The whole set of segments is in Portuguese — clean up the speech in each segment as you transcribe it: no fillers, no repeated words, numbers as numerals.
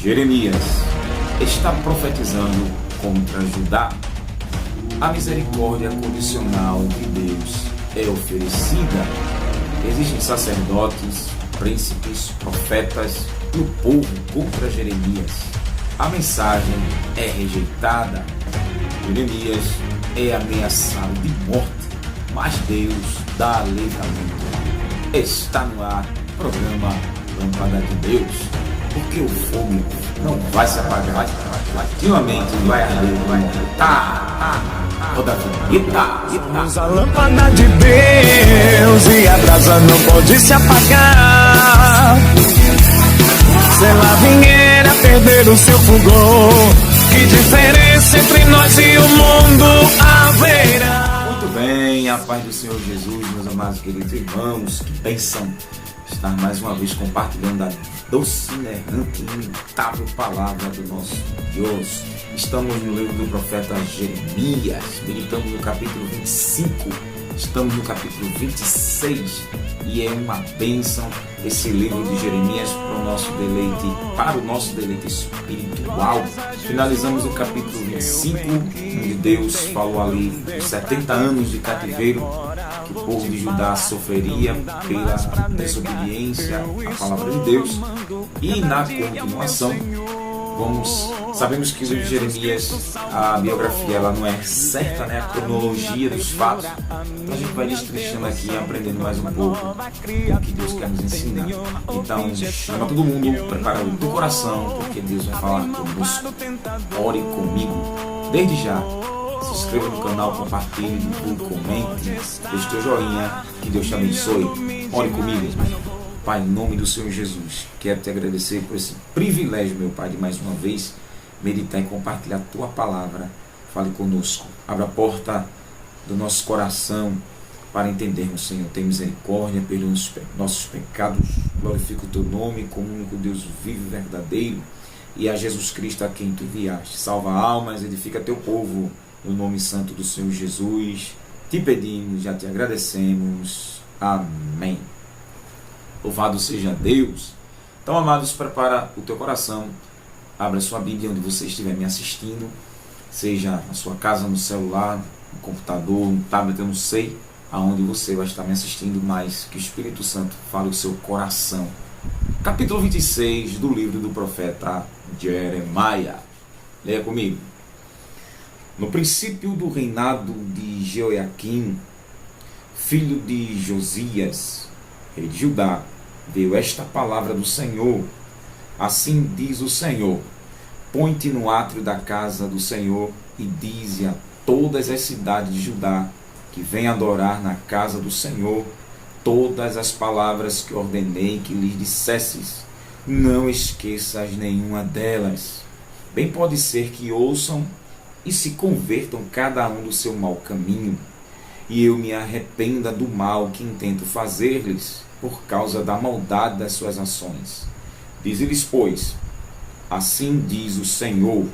Jeremias está profetizando contra Judá. A misericórdia condicional de Deus é oferecida. Existem sacerdotes, príncipes, profetas e o povo contra Jeremias. A mensagem é rejeitada. Jeremias é ameaçado de morte, mas Deus dá livramento. Está no ar o programa Lâmpada de Deus, porque o fogo não vai se apagar, ativamente vai arder, vai toda a vida. Usa a lâmpada de Deus e a brasa não pode se apagar. Se ela vier a perder o seu fulgor, que diferença entre nós e o mundo haverá? Muito bem, a paz do Senhor Jesus, meus amados queridos irmãos, que bênção estar mais uma vez compartilhando a doce, inerrante e imutável palavra do nosso Deus. Estamos no livro do profeta Jeremias, meditamos no capítulo 25, estamos no capítulo 26 e é uma bênção esse livro de Jeremias para o nosso deleite espiritual. Finalizamos o capítulo 25, onde Deus falou ali dos 70 anos de cativeiro que o povo de Judá sofreria pela desobediência à palavra de Deus. E na continuação, sabemos que o livro de Jeremias, a biografia ela não é certa, a cronologia dos fatos. Então a gente vai destrinchando aqui e aprendendo mais um pouco o que Deus quer nos ensinar. Então chama todo mundo, prepara o teu coração, porque Deus vai falar conosco. Ore comigo. Desde já, se inscreva no canal, compartilhe, divulgue, comente, deixe teu joinha, que Deus te abençoe. Ore comigo. Pai, em nome do Senhor Jesus, quero te agradecer por esse privilégio, meu Pai, de mais uma vez meditar e compartilhar a tua palavra. Fale conosco, abra a porta do nosso coração para entendermos, Senhor. Tem misericórdia, perdoa os nossos pecados, glorifica o teu nome como o único Deus vivo e verdadeiro, e a Jesus Cristo a quem tu enviaste. Salva almas, edifica teu povo, no nome santo do Senhor Jesus. Te pedimos, já te agradecemos. Amém. Louvado seja Deus. Então, amados, prepara o teu coração, abra sua Bíblia onde você estiver me assistindo, seja na sua casa, no celular, no computador, no tablet, eu não sei aonde você vai estar me assistindo, mas que o Espírito Santo fale o seu coração. Capítulo 26 do livro do profeta Jeremias. Leia comigo. No princípio do reinado de Jeoaquim, filho de Josias, rei de Judá, veio esta palavra do Senhor. Assim diz o Senhor: põe-te no átrio da casa do Senhor e dize a todas as cidades de Judá que venham adorar na casa do Senhor todas as palavras que ordenei que lhes dissesses. Não esqueças nenhuma delas. Bem pode ser que ouçam e se convertam cada um do seu mau caminho, e eu me arrependa do mal que intento fazer-lhes por causa da maldade das suas ações. Dize-lhes, pois, assim diz o Senhor: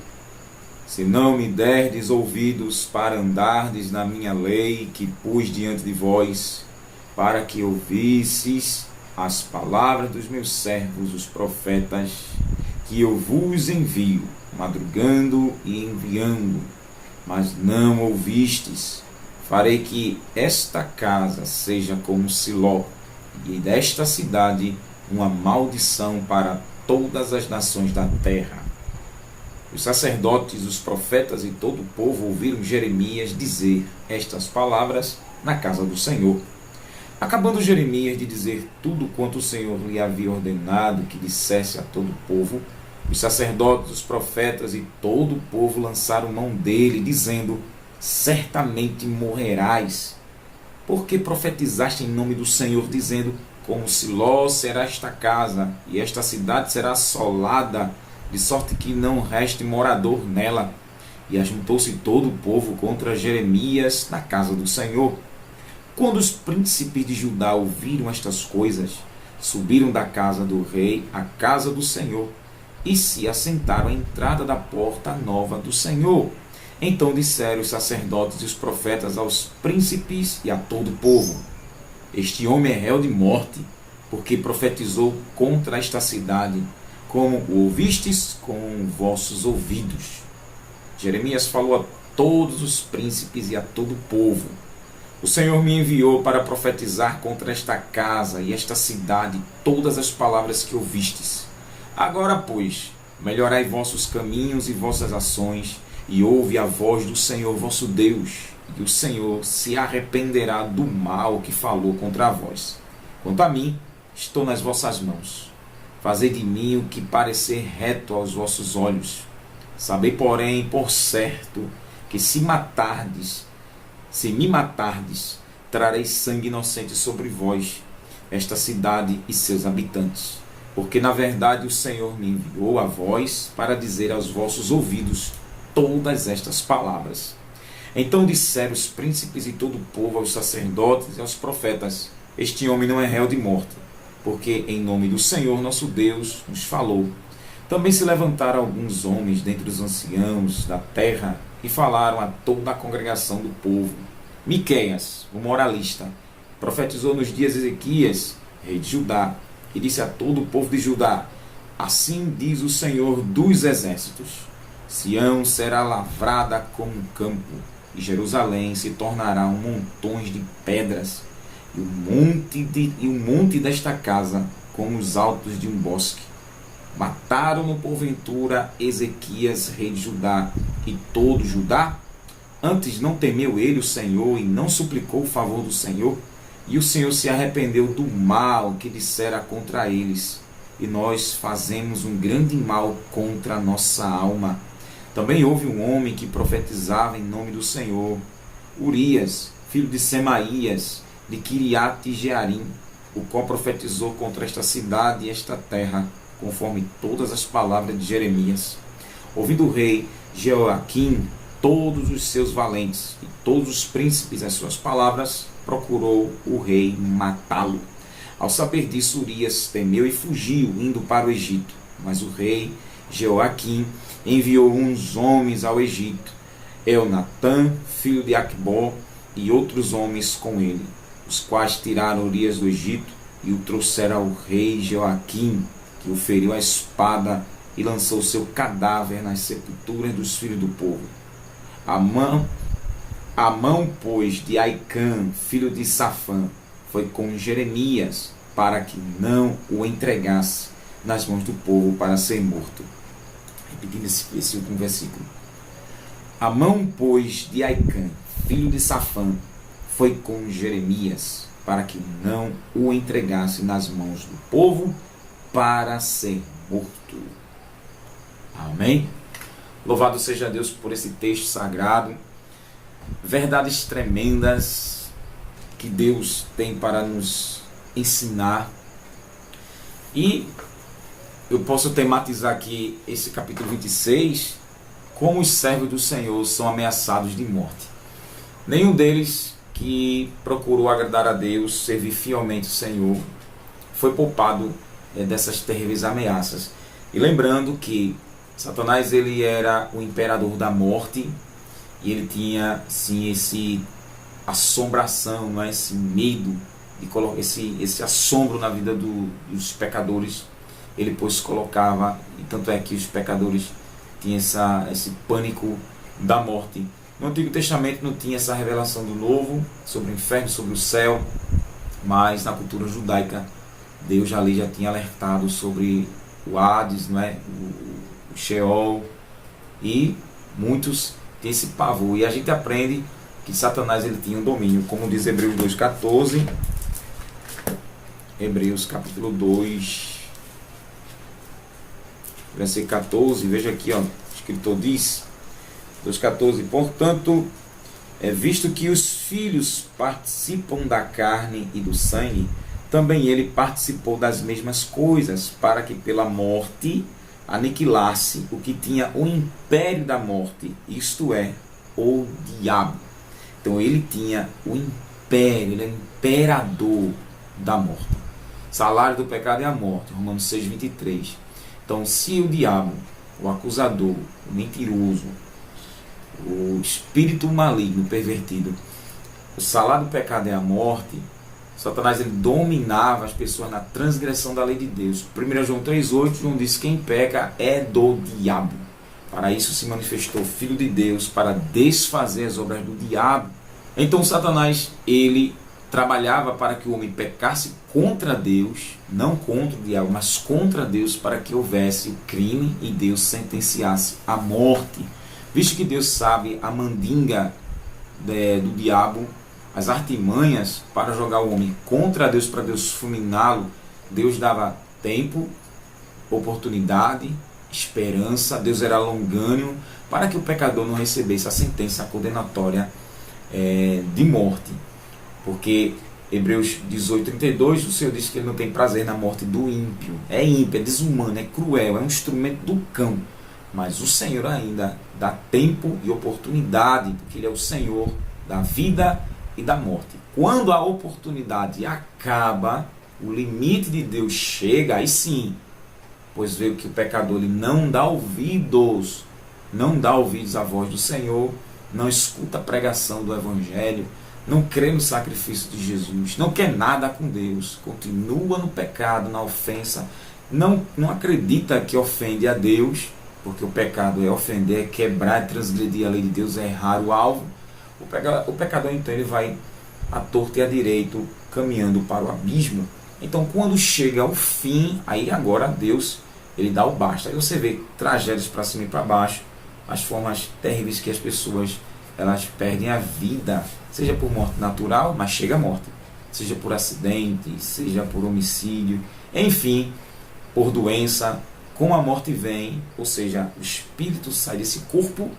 se não me derdes ouvidos para andardes na minha lei que pus diante de vós, para que ouvisseis as palavras dos meus servos, os profetas, que eu vos envio, madrugando e enviando, mas não ouvistes, farei que esta casa seja como Siló, e desta cidade uma maldição para todas as nações da terra. Os sacerdotes, os profetas e todo o povo ouviram Jeremias dizer estas palavras na casa do Senhor. Acabando Jeremias de dizer tudo quanto o Senhor lhe havia ordenado que dissesse a todo o povo, os sacerdotes, os profetas e todo o povo lançaram mão dele, dizendo: certamente morrerás, porque profetizaste em nome do Senhor, dizendo: como Siló será esta casa, e esta cidade será assolada, de sorte que não reste morador nela. E ajuntou-se todo o povo contra Jeremias na casa do Senhor. Quando os príncipes de Judá ouviram estas coisas, subiram da casa do rei à casa do Senhor, e se assentaram à entrada da porta nova do Senhor. Então disseram os sacerdotes e os profetas aos príncipes e a todo o povo: este homem é réu de morte, porque profetizou contra esta cidade, como o ouvistes com vossos ouvidos. Jeremias falou a todos os príncipes e a todo o povo: o Senhor me enviou para profetizar contra esta casa e esta cidade todas as palavras que ouvistes. Agora, pois, melhorai vossos caminhos e vossas ações, e ouve a voz do Senhor vosso Deus, e o Senhor se arrependerá do mal que falou contra vós. Quanto a mim, estou nas vossas mãos. Fazei de mim o que parecer reto aos vossos olhos. Sabei, porém, por certo, que se me matardes, trarei sangue inocente sobre vós, esta cidade e seus habitantes. Porque, na verdade, o Senhor me enviou a vós para dizer aos vossos ouvidos todas estas palavras. Então disseram os príncipes e todo o povo aos sacerdotes e aos profetas: este homem não é réu de morte, porque em nome do Senhor nosso Deus nos falou. Também se levantaram alguns homens dentre os anciãos da terra e falaram a toda a congregação do povo. Miqueias, o moralista, profetizou nos dias de Ezequias, rei de Judá, e disse a todo o povo de Judá: assim diz o Senhor dos exércitos: Sião será lavrada como um campo, e Jerusalém se tornará um montões de pedras, e o monte desta casa como os altos de um bosque. Mataram-no porventura Ezequias, rei de Judá, e todo Judá? Antes não temeu ele o Senhor e não suplicou o favor do Senhor? E o Senhor se arrependeu do mal que dissera contra eles, e nós fazemos um grande mal contra a nossa alma. Também houve um homem que profetizava em nome do Senhor, Urias, filho de Semaías, de Quiriate-Jearim, o qual profetizou contra esta cidade e esta terra, conforme todas as palavras de Jeremias. Ouvindo o rei Jeoaquim todos os seus valentes e todos os príncipes as suas palavras, procurou o rei matá-lo. Ao saber disso, Urias temeu e fugiu, indo para o Egito. Mas o rei Jeoaquim enviou uns homens ao Egito, Elnatã, filho de Aqubó, e outros homens com ele, os quais tiraram Urias do Egito e o trouxeram ao rei Jeoaquim, que o feriu a espada e lançou seu cadáver nas sepulturas dos filhos do povo. Amão, pois, de Aicã, filho de Safã, foi com Jeremias, para que não o entregasse nas mãos do povo para ser morto. Repetindo esse último versículo. Amão, pois, de Aicã, filho de Safã, foi com Jeremias, para que não o entregasse nas mãos do povo para ser morto. Amém? Louvado seja Deus por esse texto sagrado. Verdades tremendas que Deus tem para nos ensinar. E eu posso tematizar aqui esse capítulo 26, como os servos do Senhor são ameaçados de morte. Nenhum deles que procurou agradar a Deus, servir fielmente o Senhor, foi poupado dessas terríveis ameaças. E lembrando que Satanás, ele era o imperador da morte, e ele tinha sim esse assombração, não é? Esse medo, esse assombro na vida dos pecadores. Ele pois colocava, e tanto é que os pecadores tinham esse pânico da morte. No Antigo Testamento não tinha essa revelação do novo sobre o inferno, sobre o céu, mas na cultura judaica Deus já tinha alertado sobre o Hades, não é? O Sheol, e muitos têm esse pavor. E a gente aprende que Satanás, ele tinha um domínio, como diz Hebreus 2,14. Hebreus capítulo 2, versículo 14, veja aqui, o escritor diz, 2,14: portanto, visto que os filhos participam da carne e do sangue, também ele participou das mesmas coisas, para que pela morte aniquilasse o que tinha o império da morte, isto é, o diabo. Então ele tinha o império, ele é o imperador da morte. O salário do pecado é a morte, Romanos 6,23. Então, se o diabo, o acusador, o mentiroso, o espírito maligno, pervertido, o salário do pecado é a morte, Satanás ele dominava as pessoas na transgressão da lei de Deus. 1 João 3,8, João diz: quem peca é do diabo. Para isso se manifestou o Filho de Deus, para desfazer as obras do diabo. Então Satanás, ele trabalhava para que o homem pecasse contra Deus, não contra o diabo, mas contra Deus, para que houvesse o crime e Deus sentenciasse a morte. Visto que Deus sabe a mandinga do diabo, as artimanhas para jogar o homem contra Deus, para Deus fulminá-lo, Deus dava tempo, oportunidade, esperança. Deus era longânimo para que o pecador não recebesse a sentença condenatória de morte. Porque Hebreus 18:32, o Senhor diz que ele não tem prazer na morte do ímpio. É ímpio, é desumano, é cruel, é um instrumento do cão. Mas o Senhor ainda dá tempo e oportunidade, porque Ele é o Senhor da vida e da morte. Quando a oportunidade acaba, o limite de Deus chega, aí sim, pois veio que o pecador ele não dá ouvidos à voz do Senhor, não escuta a pregação do Evangelho, não crê no sacrifício de Jesus, não quer nada com Deus, continua no pecado, na ofensa, não acredita que ofende a Deus, porque o pecado é ofender, é quebrar, é transgredir a lei de Deus, é errar o alvo. O pecador então ele vai à torta e à direito, caminhando para o abismo. Então quando chega ao fim, aí agora Deus ele dá o basta. Aí você vê tragédias para cima e para baixo, as formas terríveis que as pessoas elas perdem a vida, seja por morte natural, mas chega a morte, seja por acidente, seja por homicídio, enfim, por doença. Com a morte vem, ou seja, o espírito sai desse corpo,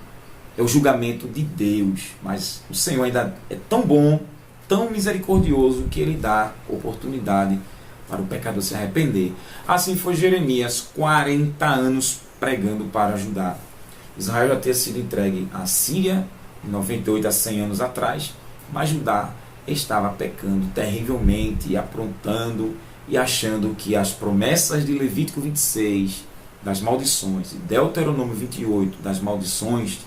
é o julgamento de Deus. Mas o Senhor ainda é tão bom, tão misericordioso, que Ele dá oportunidade para o pecador se arrepender. Assim foi Jeremias, 40 anos pregando para Judá. Israel já tinha sido entregue à Síria, em 98 a 100 anos atrás, mas Judá estava pecando terrivelmente, aprontando e achando que as promessas de Levítico 26, das maldições, e Deuteronômio 28, das maldições,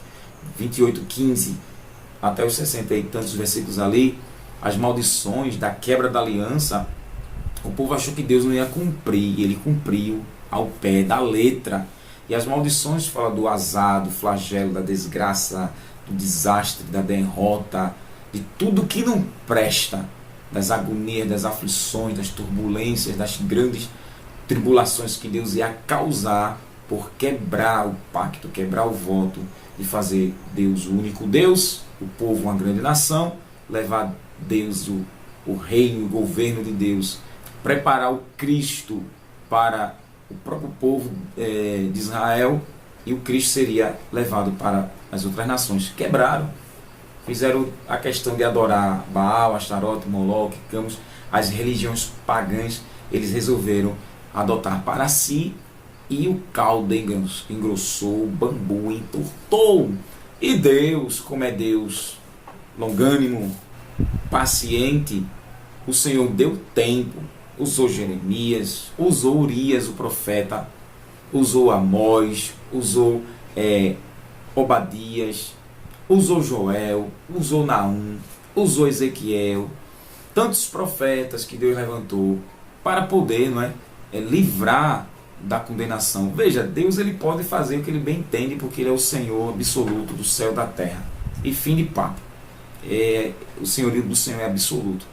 28:15 até os 60 e tantos versículos ali, as maldições da quebra da aliança, o povo achou que Deus não ia cumprir, e Ele cumpriu ao pé da letra. E as maldições falam do azar, do flagelo, da desgraça, do desastre, da derrota, de tudo que não presta, das agonias, das aflições, das turbulências, das grandes tribulações que Deus ia causar por quebrar o pacto, quebrar o voto de fazer Deus o único Deus, o povo uma grande nação, levar Deus o reino, o governo de Deus, preparar o Cristo para o próprio povo de Israel, e o Cristo seria levado para as outras nações. Quebraram, fizeram a questão de adorar Baal, Astarote, Moloque, Camus, as religiões pagãs. Eles resolveram adotar para si, e o caldo engrossou, o bambu entortou. E Deus, como é Deus longânimo, paciente, o Senhor deu tempo, usou Jeremias, usou Urias o profeta, usou Amós, usou Obadias, usou Joel, usou Naum, usou Ezequiel, tantos profetas que Deus levantou para poder, livrar da condenação. Veja, Deus ele pode fazer o que Ele bem entende, porque Ele é o Senhor absoluto do céu e da terra. E fim de papo. O senhorio do Senhor é absoluto.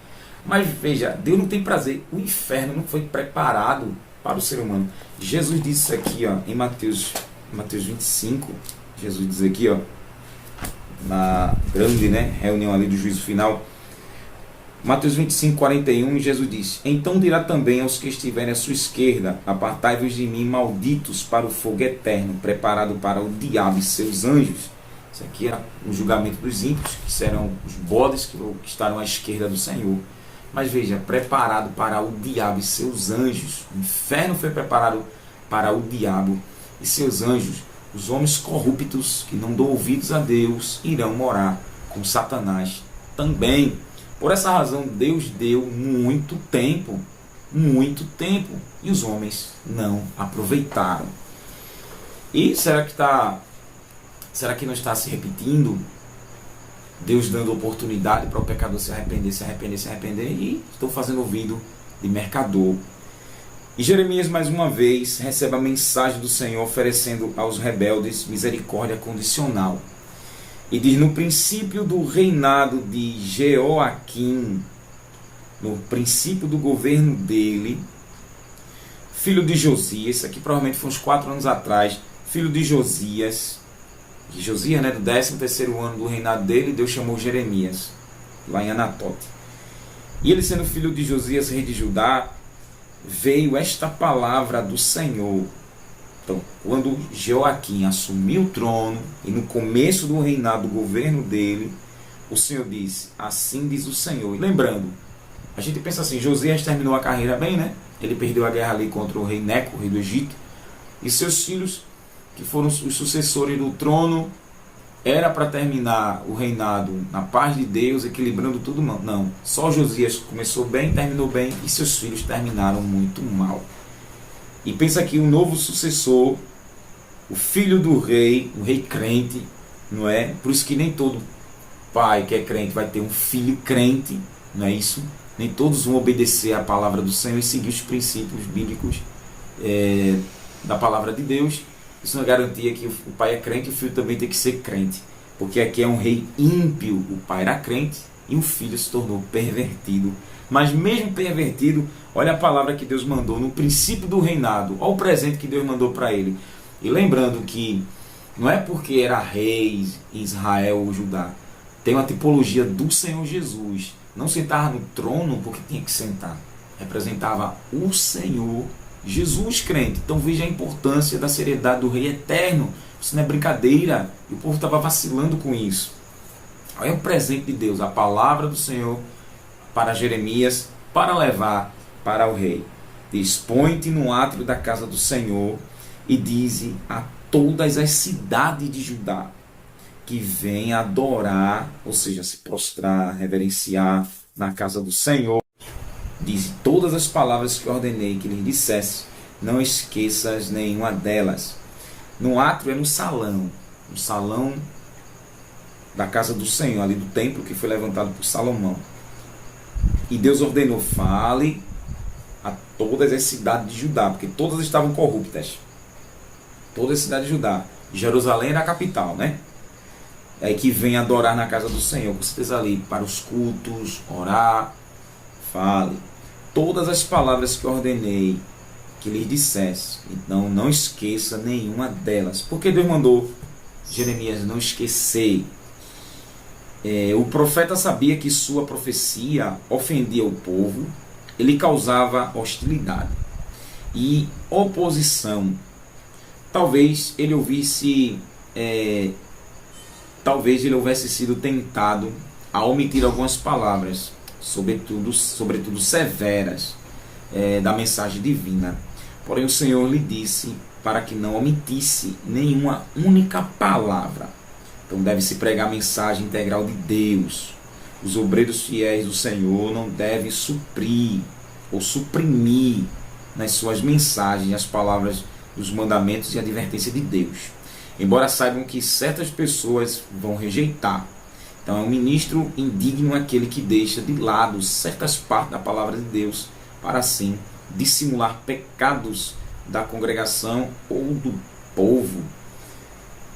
Mas veja, Deus não tem prazer. O inferno não foi preparado para o ser humano. Jesus disse aqui, em Mateus 25, Jesus diz aqui, na grande reunião ali do juízo final, Mateus 25, 41, Jesus disse: então dirá também aos que estiverem à sua esquerda: apartai-vos de mim, malditos, para o fogo eterno, preparado para o diabo e seus anjos. Isso aqui é o julgamento dos ímpios, que serão os bodes que estarão à esquerda do Senhor. Mas veja, preparado para o diabo e seus anjos. O inferno foi preparado para o diabo e seus anjos. Os homens corruptos, que não dão ouvidos a Deus, irão morar com Satanás também. Por essa razão, Deus deu muito tempo, e os homens não aproveitaram. E será que não está se repetindo Deus dando oportunidade para o pecador se arrepender, e estou fazendo ouvido de mercador. E Jeremias, mais uma vez, recebe a mensagem do Senhor oferecendo aos rebeldes misericórdia condicional. E diz: no princípio do reinado de Jeoaquim, no princípio do governo dele, filho de Josias, isso aqui provavelmente foi uns 4 anos atrás, filho de Josias, do 13º ano do reinado dele, Deus chamou Jeremias, lá em Anatote. E ele, sendo filho de Josias, rei de Judá, veio esta palavra do Senhor. Então, quando Jeoaquim assumiu o trono, e no começo do reinado, do governo dele, o Senhor disse: assim diz o Senhor. E lembrando, a gente pensa assim, Josias terminou a carreira bem, né? Ele perdeu a guerra ali contra o rei Neco, o rei do Egito, e seus filhos, que foram os sucessores do trono, era para terminar o reinado na paz de Deus, equilibrando tudo. Não, só Josias começou bem, terminou bem, e seus filhos terminaram muito mal. E pensa que o novo sucessor, o filho do rei, o rei crente, não é? Por isso que nem todo pai que é crente vai ter um filho crente, não é isso? Nem todos vão obedecer à palavra do Senhor e seguir os princípios bíblicos da palavra de Deus. Isso não é garantia que o pai é crente e o filho também tem que ser crente. Porque aqui é um rei ímpio. O pai era crente e o filho se tornou pervertido. Mas mesmo pervertido, olha a palavra que Deus mandou no princípio do reinado. Olha o presente que Deus mandou para ele. E lembrando que não é porque era rei em Israel ou Judá. Tem uma tipologia do Senhor Jesus. Não sentava no trono porque tinha que sentar. Representava o Senhor Jesus crente. Então veja a importância da seriedade do rei eterno. Isso não é brincadeira. E o povo estava vacilando com isso. Olha o presente de Deus, a palavra do Senhor para Jeremias, para levar para o rei. Diz: põe-te no átrio da casa do Senhor e dize a todas as cidades de Judá que venham adorar, ou seja, se prostrar, reverenciar na casa do Senhor. Diz todas as palavras que ordenei que lhes dissesse, não esqueças nenhuma delas. No átrio é no salão da casa do Senhor, ali do templo que foi levantado por Salomão. E Deus ordenou: fale a todas as cidades de Judá, porque todas estavam corruptas. Todas as cidades de Judá. Jerusalém era a capital, né? É que vem adorar na casa do Senhor, com certeza ali, para os cultos, orar. Fale todas as palavras que ordenei que lhes dissesse, então não esqueça nenhuma delas. Porque Deus mandou Jeremias não esquecer. O profeta sabia que sua profecia ofendia o povo, ele causava hostilidade e oposição. Talvez ele houvesse sido tentado a omitir algumas palavras, sobretudo severas, da mensagem divina. Porém o Senhor lhe disse para que não omitisse nenhuma única palavra. Então deve-se pregar a mensagem integral de Deus. Os obreiros fiéis do Senhor não devem suprir ou suprimir nas suas mensagens as palavras dos mandamentos e advertência de Deus, embora saibam que certas pessoas vão rejeitar. Então é um ministro indigno aquele que deixa de lado certas partes da palavra de Deus para assim dissimular pecados da congregação ou do povo.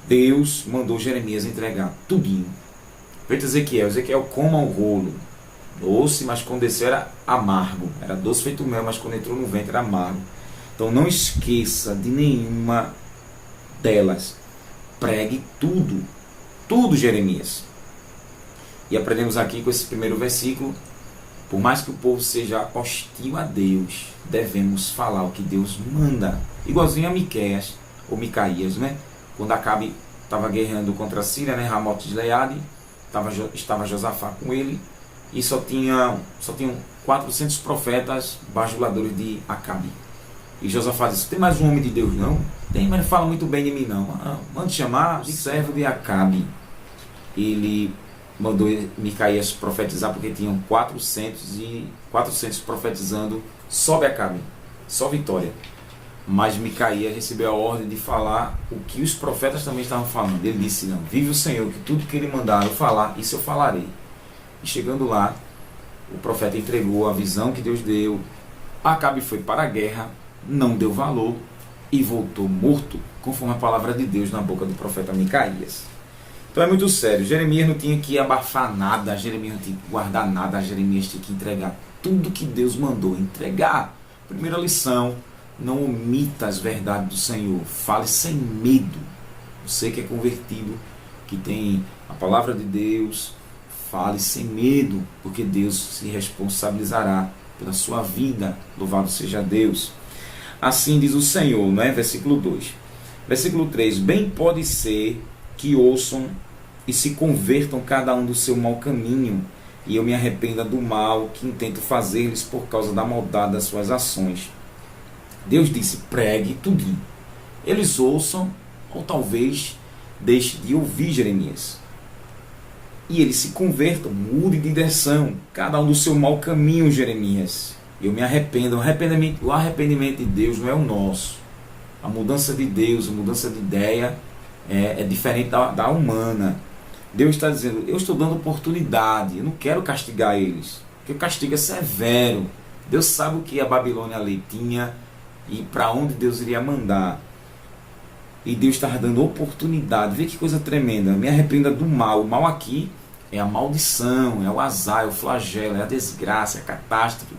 Deus mandou Jeremias entregar tudinho. Feito Ezequiel coma o rolo. Doce, mas quando desceu era amargo. Era doce feito mel, mas quando entrou no ventre era amargo. Então não esqueça de nenhuma delas. Pregue tudo. Tudo, Jeremias. E aprendemos aqui com esse primeiro versículo: por mais que o povo seja hostil a Deus, devemos falar o que Deus manda. Igualzinho a Miqueias, ou Micaías, né? Quando Acabe estava guerreando contra a Síria, né? Ramote de Gileade, estava Josafá com ele, e só tinham 400 profetas bajuladores de Acabe. E Josafá disse: tem mais um homem de Deus não? Tem, mas não fala muito bem de mim não. Mande chamar de servo de Acabe. Ele mandou Micaías profetizar, porque tinham 400 profetizando. Sobe Acabe, só vitória. Mas Micaías recebeu a ordem de falar o que os profetas também estavam falando. Ele disse: não, vive o Senhor, que tudo que ele mandar eu falar, isso eu falarei. E chegando lá, o profeta entregou a visão que Deus deu. Acabe foi para a guerra, não deu valor e voltou morto, conforme a palavra de Deus na boca do profeta Micaías. Então é muito sério. Jeremias não tinha que abafar nada, Jeremias não tinha que guardar nada, Jeremias tinha que entregar tudo que Deus mandou entregar. Primeira lição: não omita as verdades do Senhor, fale sem medo. Você que é convertido, que tem a palavra de Deus, fale sem medo, porque Deus se responsabilizará pela sua vida. Louvado seja Deus. Assim diz o Senhor, não é? Versículo 2. Versículo 3: bem pode ser que ouçam e se convertam cada um do seu mau caminho, e eu me arrependa do mal que intento fazer-lhes por causa da maldade das suas ações. Deus disse: pregue tudinho. Eles ouçam, ou talvez deixe de ouvir Jeremias. E eles se convertam, mude de direção, cada um do seu mau caminho, Jeremias. Eu me arrependo. O arrependimento de Deus não é o nosso. A mudança de Deus, a mudança de ideia é diferente da humana. Deus está dizendo: eu estou dando oportunidade, eu não quero castigar eles, porque o castigo é severo. Deus sabe o que a Babilônia ali tinha e para onde Deus iria mandar. E Deus está dando oportunidade. Vê que coisa tremenda. Me arrependa do mal. O mal aqui é a maldição, é o azar, é o flagelo, é a desgraça, é a catástrofe,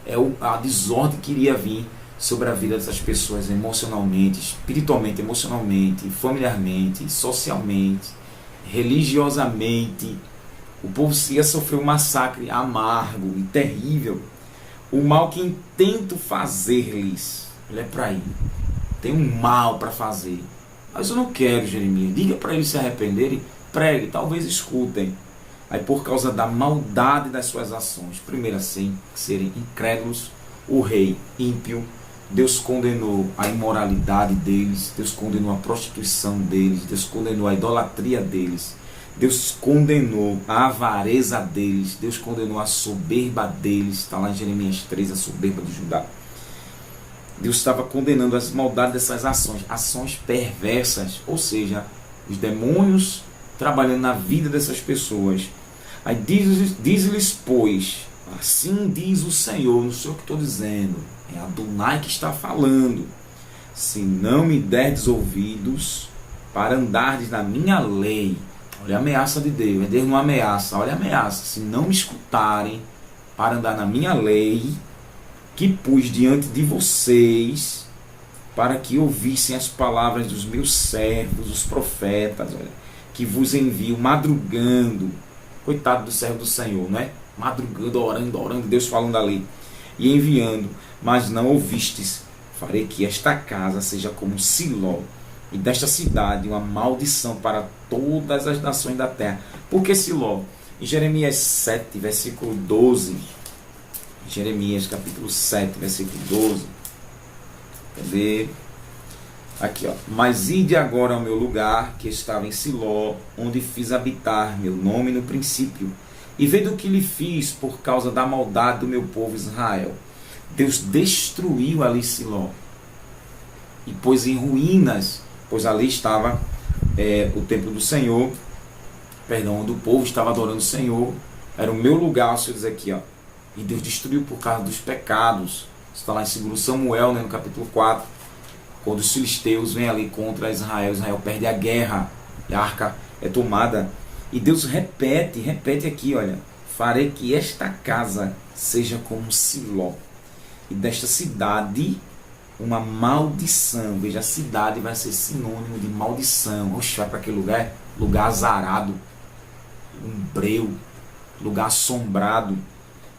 é a desordem que iria vir sobre a vida dessas pessoas emocionalmente, espiritualmente, emocionalmente, familiarmente, socialmente, religiosamente. O povo ia sofrer um massacre amargo e terrível. O mal que intento fazer-lhes. Olha para aí. Tem um mal para fazer. Mas eu não quero, Jeremias. Diga para eles se arrependerem, pregue, talvez escutem. Aí por causa da maldade das suas ações, primeiro assim, serem incrédulos, o rei ímpio, Deus condenou a imoralidade deles, Deus condenou a prostituição deles, Deus condenou a idolatria deles, Deus condenou a avareza deles, Deus condenou a soberba deles. Está lá em Jeremias 3, a soberba de Judá. Deus estava condenando as maldades dessas ações, ações perversas, ou seja, os demônios trabalhando na vida dessas pessoas. Aí diz-lhes, pois, assim diz o Senhor, não sei o que estou dizendo, é Adonai que está falando: se não me derdes ouvidos para andardes na minha lei. Olha a ameaça de Deus, Deus não ameaça, olha a ameaça: se não me escutarem para andar na minha lei, que pus diante de vocês, para que ouvissem as palavras dos meus servos, os profetas, olha, que vos envio madrugando. Coitado do servo do Senhor, não é? Madrugando, orando, Deus falando ali, e enviando, mas não ouvistes. Farei que esta casa seja como Siló, e desta cidade uma maldição para todas as nações da terra. Por que Siló? Em Jeremias 7, versículo 12, Jeremias capítulo 7, versículo 12, cadê? Aqui, ó: mas ide agora ao meu lugar que estava em Siló, onde fiz habitar meu nome no princípio, e vede o que lhe fiz por causa da maldade do meu povo Israel. Deus destruiu ali Siló e pôs em ruínas, pois ali estava o templo do Senhor, onde o povo estava adorando o Senhor. Era o meu lugar, o Senhor diz aqui, ó. E Deus destruiu por causa dos pecados. Está lá em 2 Samuel, né, no capítulo 4, quando os filisteus vêm ali contra Israel. Israel perde a guerra, e a arca é tomada. E Deus repete aqui, olha: farei que esta casa seja como Siló, e desta cidade uma maldição. Veja, a cidade vai ser sinônimo de maldição. Oxe, vai para aquele lugar, lugar azarado, um breu, lugar assombrado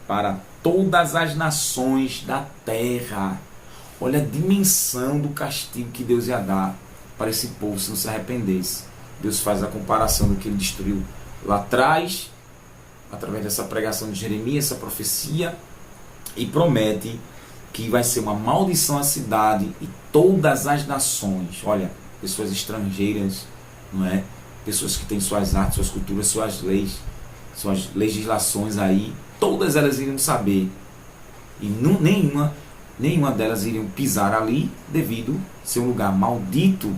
para todas as nações da terra. Olha a dimensão do castigo que Deus ia dar para esse povo se não se arrependesse. Deus faz a comparação do que ele destruiu lá atrás, através dessa pregação de Jeremias, essa profecia, e promete que vai ser uma maldição à cidade e todas as nações. Olha, pessoas estrangeiras, não é? Pessoas que têm suas artes, suas culturas, suas leis, suas legislações aí, todas elas iriam saber. E nenhuma nenhuma delas iriam pisar ali, devido ser um lugar maldito,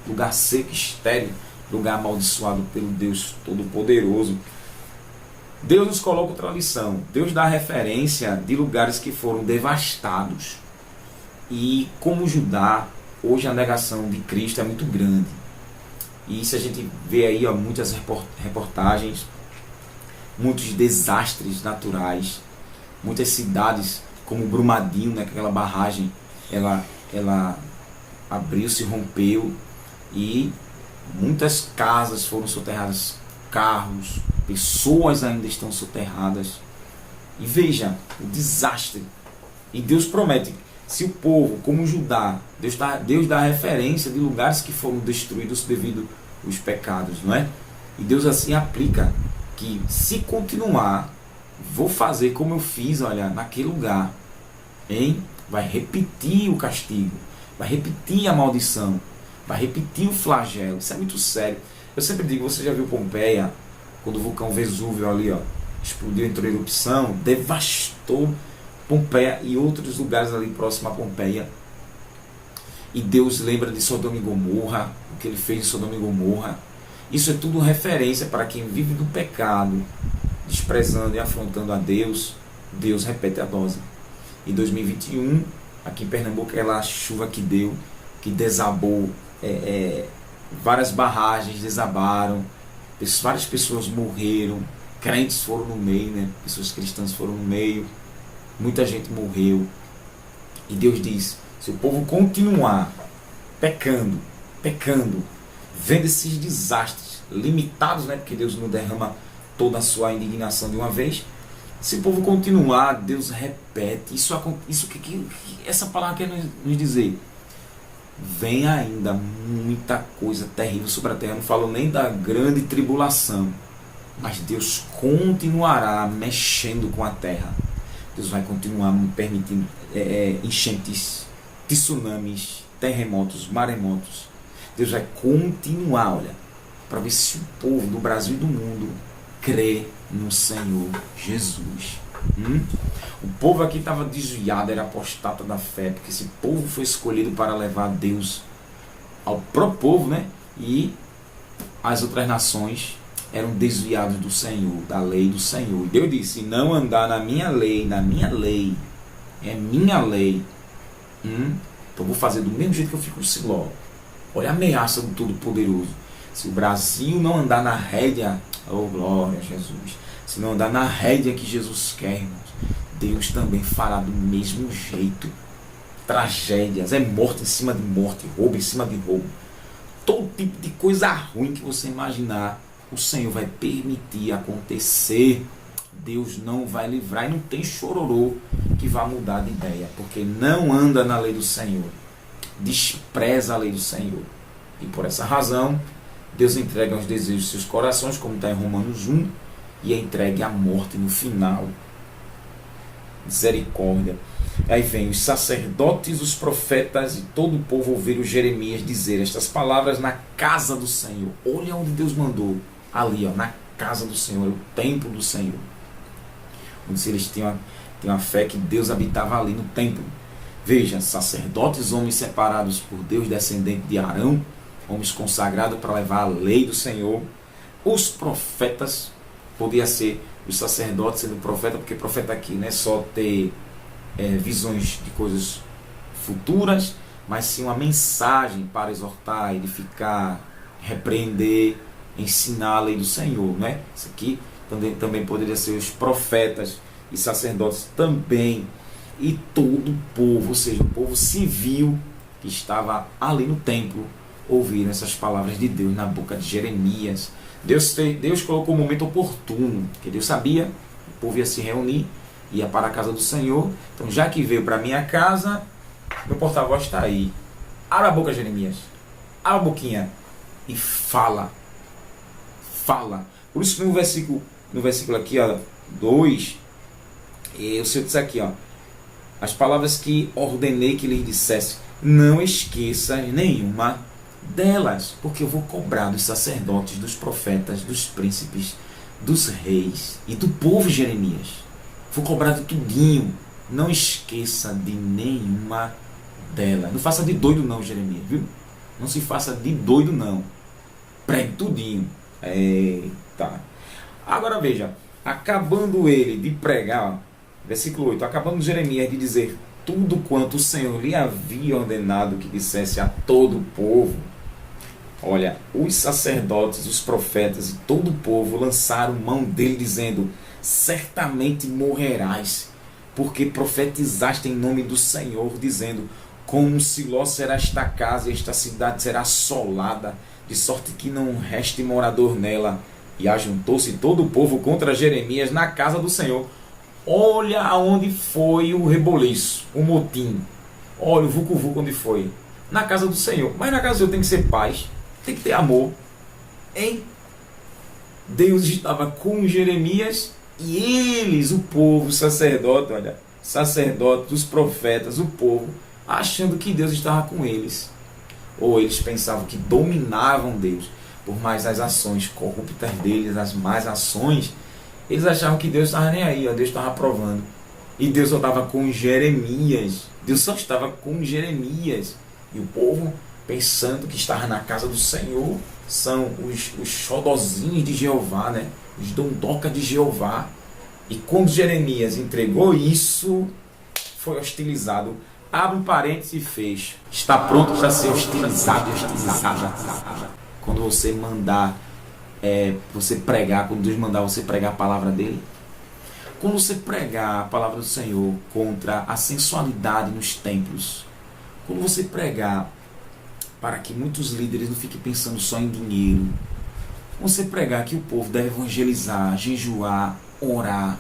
lugar seco, estéril, lugar amaldiçoado pelo Deus Todo-Poderoso. Deus nos coloca outra lição. Deus dá referência de lugares que foram devastados. E como Judá, hoje a negação de Cristo é muito grande. E isso a gente vê aí, muitas reportagens, muitos desastres naturais, muitas cidades como Brumadinho, né, aquela barragem, ela abriu, se rompeu e muitas casas foram soterradas, carros, pessoas ainda estão soterradas. E veja o desastre. E Deus promete, se o povo, como Judá, Deus dá referência de lugares que foram destruídos devido aos pecados, não é? E Deus assim aplica que se continuar, vou fazer como eu fiz, olha, naquele lugar, vai repetir o castigo, vai repetir a maldição, vai repetir o flagelo. Isso é muito sério. Eu sempre digo, você já viu Pompeia, quando o vulcão Vesúvio ali, explodiu, entrou em erupção, devastou Pompeia e outros lugares ali próximo a Pompeia. E Deus lembra de Sodoma e Gomorra, o que ele fez em Sodoma e Gomorra. Isso é tudo referência para quem vive do pecado, desprezando e afrontando a Deus. Deus repete a dose. Em 2021, aqui em Pernambuco, aquela chuva que deu, que desabou, várias barragens desabaram, várias pessoas morreram, crentes foram no meio, né? Pessoas cristãs foram no meio, muita gente morreu. E Deus diz, se o povo continuar pecando, vendo esses desastres limitados, né? Porque Deus não derrama toda a sua indignação de uma vez. Se o povo continuar, Deus repete. Essa palavra quer nos dizer, vem ainda muita coisa terrível sobre a terra. Não falo nem da grande tribulação, mas Deus continuará mexendo com a terra. Deus vai continuar permitindo enchentes, tsunamis, terremotos, maremotos. Deus vai continuar, olha, para ver se o povo do Brasil e do mundo crê no Senhor Jesus. O povo aqui estava desviado, era apostata da fé, porque esse povo foi escolhido para levar Deus ao próprio povo, né? E as outras nações eram desviados do Senhor, da lei do Senhor. E Deus disse, se não andar na minha lei, é minha lei, então vou fazer do mesmo jeito que eu fico com Siló. Olha a ameaça do Todo-Poderoso. Se o Brasil não andar na rédea, oh glória a Jesus, se não andar na rédea que Jesus quer, irmãos, Deus também fará do mesmo jeito. Tragédias, morte em cima de morte, roubo em cima de roubo, todo tipo de coisa ruim que você imaginar, o Senhor vai permitir acontecer. Deus não vai livrar, e não tem chororô que vá mudar de ideia, porque não anda na lei do Senhor, despreza a lei do Senhor. E por essa razão Deus entrega os desejos de seus corações, como está em Romanos 1, e é entregue à morte no final. Misericórdia. Aí vem os sacerdotes, os profetas e todo o povo ouviram Jeremias dizer estas palavras na casa do Senhor. Olha onde Deus mandou, ali, na casa do Senhor, o templo do Senhor. Onde eles tinham a fé que Deus habitava ali no templo. Veja, sacerdotes, homens separados por Deus, descendentes de Arão, homens consagrados para levar a lei do Senhor. Os profetas, podia ser os sacerdotes sendo profeta, porque profeta aqui não é só ter visões de coisas futuras, mas sim uma mensagem para exortar, edificar, repreender, ensinar a lei do Senhor, né? Isso aqui também poderia ser os profetas e sacerdotes também, e todo o povo, ou seja, o povo civil que estava ali no templo, ouviram essas palavras de Deus na boca de Jeremias. Deus colocou o momento oportuno, porque Deus sabia, o povo ia se reunir, ia para a casa do Senhor. Então, já que veio para a minha casa, meu porta-voz está aí. Abra a boca, Jeremias. Abra a boquinha e fala. Por isso que no versículo aqui, 2, o Senhor diz aqui, as palavras que ordenei que lhes dissesse, não esqueça nenhuma delas, porque eu vou cobrar dos sacerdotes, dos profetas, dos príncipes, dos reis e do povo, Jeremias. Vou cobrar de tudinho. Não esqueça de nenhuma delas. Não faça de doido não, Jeremias, viu? Não se faça de doido não. Pregue tudinho. Eita. Agora veja, acabando ele de pregar, versículo 8, acabando Jeremias de dizer tudo quanto o Senhor lhe havia ordenado que dissesse a todo o povo, olha, os sacerdotes, os profetas e todo o povo lançaram mão dele dizendo, certamente morrerás, porque profetizaste em nome do Senhor, dizendo, como Siló será esta casa e esta cidade será assolada, de sorte que não reste morador nela. E ajuntou-se todo o povo contra Jeremias na casa do Senhor. Olha aonde foi o reboliço, o motim. Olha o vucu-vucu onde foi. Na casa do Senhor. Mas na casa do Senhor tem que ser paz, tem que ter amor. Hein? Deus estava com Jeremias e eles, o povo, o sacerdote, olha, sacerdotes, os profetas, o povo, achando que Deus estava com eles. Ou eles pensavam que dominavam Deus. Por mais as ações corruptas deles, as más ações, eles achavam que Deus estava nem aí, ó, Deus estava aprovando. E Deus só estava com Jeremias. Deus só estava com Jeremias. E o povo, pensando que estava na casa do Senhor, são os xodozinhos de Jeová, né? Os dondoca de Jeová. E quando Jeremias entregou isso, foi hostilizado. Abre um parênteses e fecha. Está pronto para ser hostilizado e hostilizada. Quando você mandar você pregar, quando Deus mandar você pregar a palavra dele, quando você pregar a palavra do Senhor contra a sensualidade nos templos, quando você pregar para que muitos líderes não fiquem pensando só em dinheiro, quando você pregar que o povo deve evangelizar, jejuar, orar,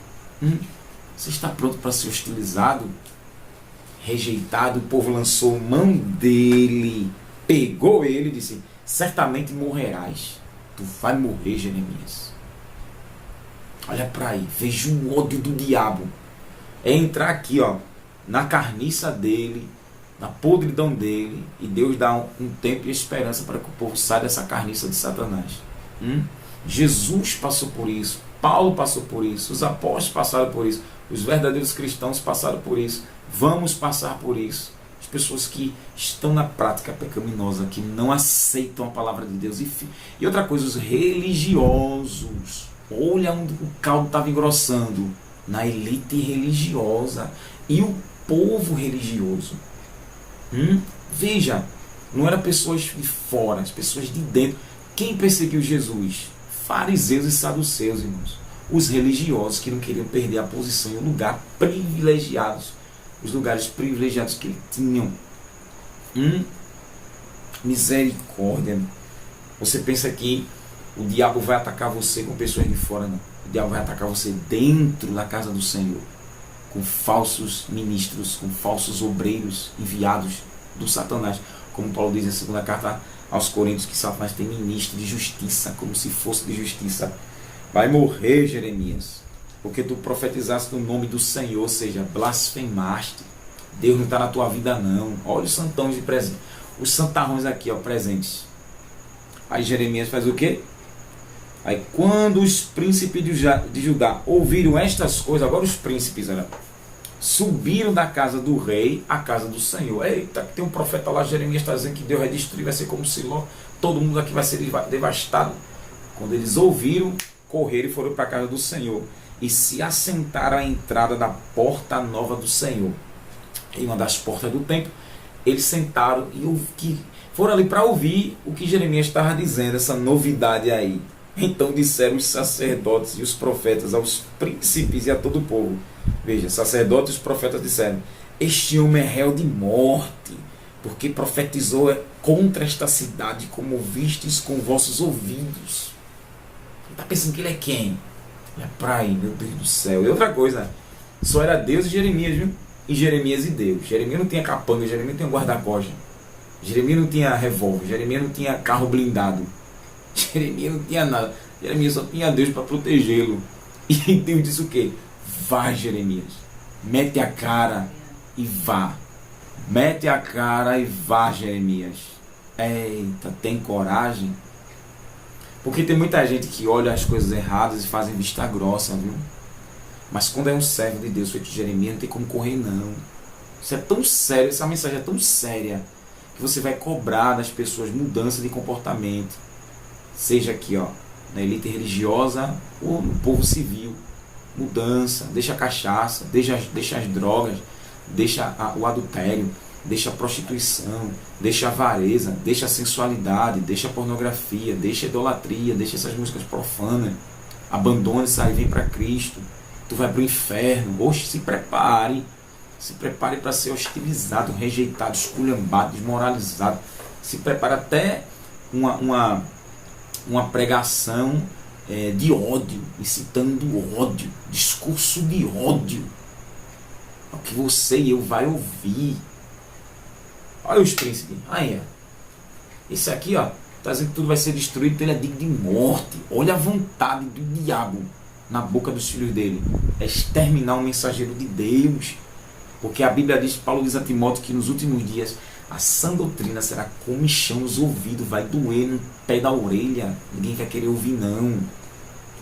você está pronto para ser hostilizado, rejeitado? O povo lançou mão dele, pegou ele e disse, certamente morrerás. Tu vai morrer, Jeremias. Olha para aí, veja o ódio do diabo. É entrar aqui, ó, na carniça dele, na podridão dele, e Deus dá um tempo e esperança para que o povo saia dessa carniça de Satanás. Jesus passou por isso, Paulo passou por isso, os apóstolos passaram por isso, os verdadeiros cristãos passaram por isso, vamos passar por isso. As pessoas que estão na prática pecaminosa, que não aceitam a palavra de Deus. E outra coisa, os religiosos. Olha onde o caldo estava engrossando. Na elite religiosa. E o povo religioso. Veja, não eram pessoas de fora, as pessoas de dentro. Quem perseguiu Jesus? Fariseus e saduceus, irmãos. Os religiosos que não queriam perder a posição e o lugar privilegiados. Os lugares privilegiados que ele tinham. Misericórdia. Você pensa que o diabo vai atacar você com pessoas de fora? Não. O diabo vai atacar você dentro da casa do Senhor, com falsos ministros, com falsos obreiros enviados do Satanás. Como Paulo diz na segunda carta aos Coríntios, que Satanás tem ministro de justiça, como se fosse de justiça. Vai morrer, Jeremias, porque tu profetizaste no nome do Senhor, ou seja, blasfemaste. Deus não está na tua vida não. Olha os santões de presente. Os santarrões aqui, ó, presentes. Aí Jeremias faz o quê? Aí quando os príncipes de Judá ouviram estas coisas, agora os príncipes, olha, subiram da casa do rei à casa do Senhor. Eita, tem um profeta lá, Jeremias está dizendo que Deus vai destruir, vai ser como Siló. Todo mundo aqui vai ser devastado. Quando eles ouviram, correram e foram para a casa do Senhor. E se assentaram à entrada da porta nova do Senhor. Em uma das portas do templo, eles sentaram e foram ali para ouvir o que Jeremias estava dizendo, essa novidade aí. Então disseram os sacerdotes e os profetas aos príncipes e a todo o povo. Veja, sacerdotes e os profetas disseram, este homem é réu de morte, porque profetizou contra esta cidade, como ouvistes com vossos ouvidos. Está pensando que ele é quem? Olha pra aí, meu Deus do céu. E outra coisa, só era Deus e Jeremias, viu? E Jeremias e Deus. Jeremias não tinha capanga, Jeremias não tinha guarda-costa. Jeremias não tinha revólver, Jeremias não tinha carro blindado. Jeremias não tinha nada. Jeremias só tinha Deus para protegê-lo. E Deus disse o quê? Vá, Jeremias. Mete a cara e vá. Mete a cara e vá, Jeremias. Eita, tem coragem? Porque tem muita gente que olha as coisas erradas e fazem vista grossa, viu? Mas quando é um servo de Deus feito de Jeremias, não tem como correr não. Isso é tão sério, essa mensagem é tão séria, que você vai cobrar das pessoas mudança de comportamento. Seja aqui, na elite religiosa ou no povo civil. Mudança, deixa a cachaça, deixa as drogas, deixa o adultério, deixa a prostituição, deixa a avareza, deixa a sensualidade, deixa a pornografia, deixa a idolatria, deixa essas músicas profanas. Abandone isso aí, vem para Cristo. Tu vai para o inferno. Oxe, se prepare para ser hostilizado, rejeitado, esculhambado, desmoralizado. Se prepare até uma pregação de ódio, incitando ódio, discurso de ódio, o que você e eu vai ouvir. Olha os príncipes, aí, esse aqui, está dizendo que tudo vai ser destruído, então ele é digno de morte. Olha a vontade do diabo na boca dos filhos dele, é exterminar um mensageiro de Deus, porque a Bíblia diz, Paulo diz a Timóteo que nos últimos dias a sã doutrina será comichão nos ouvidos, vai doer no pé da orelha, ninguém vai querer ouvir não,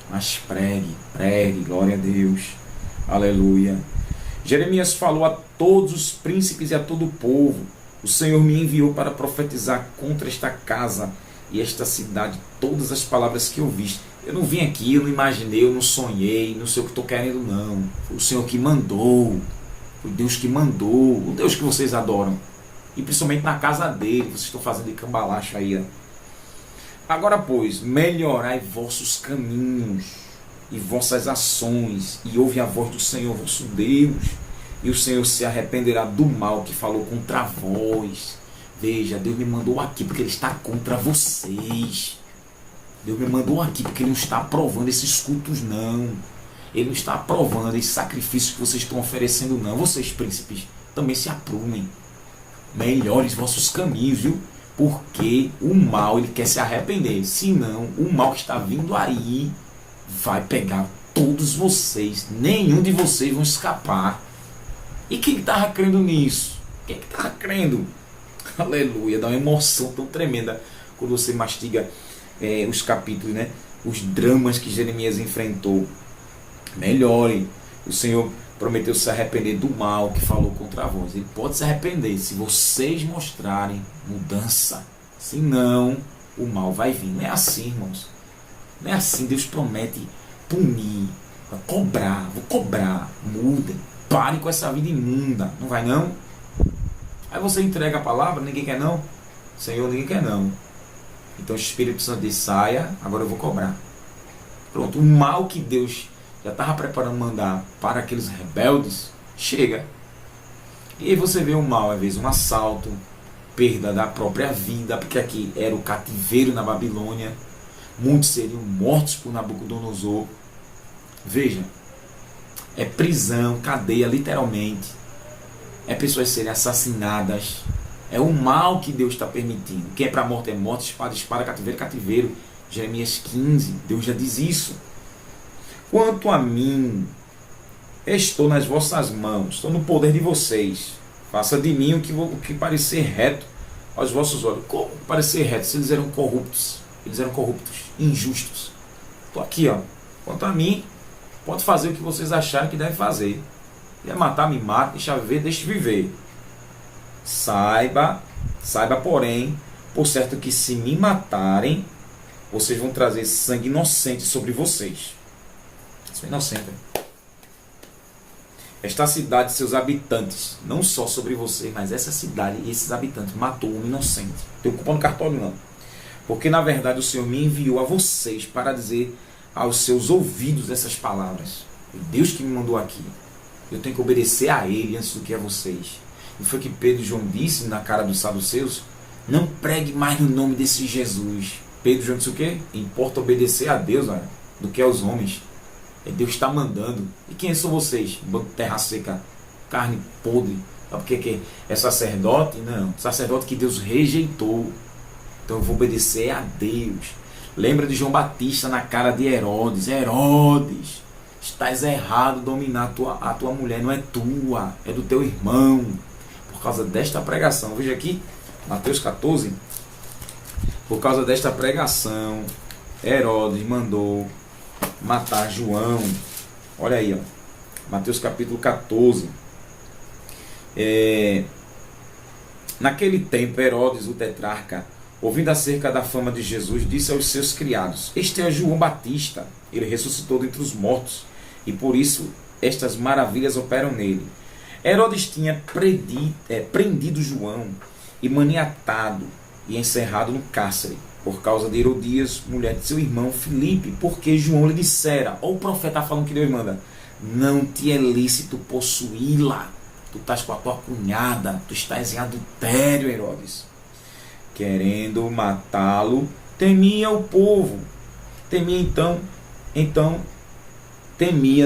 mas pregue, glória a Deus, aleluia. Jeremias falou a todos os príncipes e a todo o povo: o Senhor me enviou para profetizar contra esta casa e esta cidade todas as palavras que ouviste. Eu não vim aqui, eu não imaginei, eu não sonhei, não sei o que estou querendo não, foi o Senhor que mandou, foi Deus que mandou, o Deus que vocês adoram. E principalmente na casa dele, vocês estão fazendo de cambalacho aí. Agora, pois, melhorai vossos caminhos e vossas ações, e ouve a voz do Senhor vosso Deus, e o Senhor se arrependerá do mal que falou contra vós. Veja, Deus me mandou aqui porque Ele está contra vocês. Deus me mandou aqui porque Ele não está aprovando esses cultos, não. Ele não está aprovando esse sacrifício que vocês estão oferecendo, não. Vocês, príncipes, também se aprumem. Melhores vossos caminhos, viu? Porque o mal, ele quer se arrepender. Senão, o mal que está vindo aí vai pegar todos vocês. Nenhum de vocês vão escapar. E quem estava crendo nisso? Quem estava crendo? Aleluia, dá uma emoção tão tremenda quando você mastiga os capítulos, né? Os dramas que Jeremias enfrentou. Melhorem. O Senhor prometeu se arrepender do mal que falou contra vós. Ele pode se arrepender se vocês mostrarem mudança. Senão, o mal vai vir. Não é assim, irmãos. Não é assim. Deus promete punir, vai cobrar, vou cobrar. Mudem. Parem com essa vida imunda. Não vai não? Aí você entrega a palavra, ninguém quer não? Senhor, ninguém quer não. Então o Espírito Santo diz, saia, agora eu vou cobrar. Pronto, o mal que Deus já estava preparando mandar para aqueles rebeldes, chega. E aí você vê o mal, às vezes um assalto, perda da própria vida, porque aqui era o cativeiro na Babilônia. Muitos seriam mortos por Nabucodonosor. Veja, é prisão, cadeia, literalmente. É pessoas serem assassinadas. É o mal que Deus está permitindo. Quem é para a morte é morte, espada, espada, cativeiro, cativeiro. Jeremias 15, Deus já diz isso. Quanto a mim, estou nas vossas mãos, estou no poder de vocês. Faça de mim o que parecer reto aos vossos olhos. Como parecer reto? Se eles eram corruptos, injustos. Estou aqui, quanto a mim, pode fazer o que vocês acharem que deve fazer. Quer matar, me mata, deixa viver, deixa viver. Saiba, porém, por certo que se me matarem, vocês vão trazer sangue inocente sobre vocês. Sou inocente. Esta cidade e seus habitantes, não só sobre vocês, mas essa cidade e esses habitantes matou um inocente. Não tem culpa no cartório não. Porque na verdade o Senhor me enviou a vocês para dizer aos seus ouvidos essas palavras. Foi Deus que me mandou aqui. Eu tenho que obedecer a Ele antes do que a vocês. E foi que Pedro e João disse na cara dos saduceus: não pregue mais no nome desse Jesus. Pedro e João disse o quê? Importa obedecer a Deus, do que aos homens. Deus está mandando. E quem são vocês? Banco de terra seca, carne podre. Sabe por que é sacerdote? Não, sacerdote que Deus rejeitou. Então eu vou obedecer a Deus. Lembra de João Batista na cara de Herodes. Herodes, estás errado dominar a tua mulher, não é tua, é do teu irmão. Por causa desta pregação, veja aqui, Mateus 14. Por causa desta pregação, Herodes mandou matar João. Olha aí, Mateus capítulo 14. Naquele tempo, Herodes, o tetrarca, ouvindo acerca da fama de Jesus, disse aos seus criados: Este é João Batista, ele ressuscitou dentre os mortos, e por isso estas maravilhas operam nele. Herodes tinha prendido João e maniatado e encerrado no cárcere, por causa de Herodias, mulher de seu irmão Filipe, porque João lhe dissera: ó, o profeta está falando que Deus manda, não te é lícito possuí-la. Tu estás com a tua cunhada, tu estás em adultério, Herodes. Querendo matá-lo, temia o povo. Temia,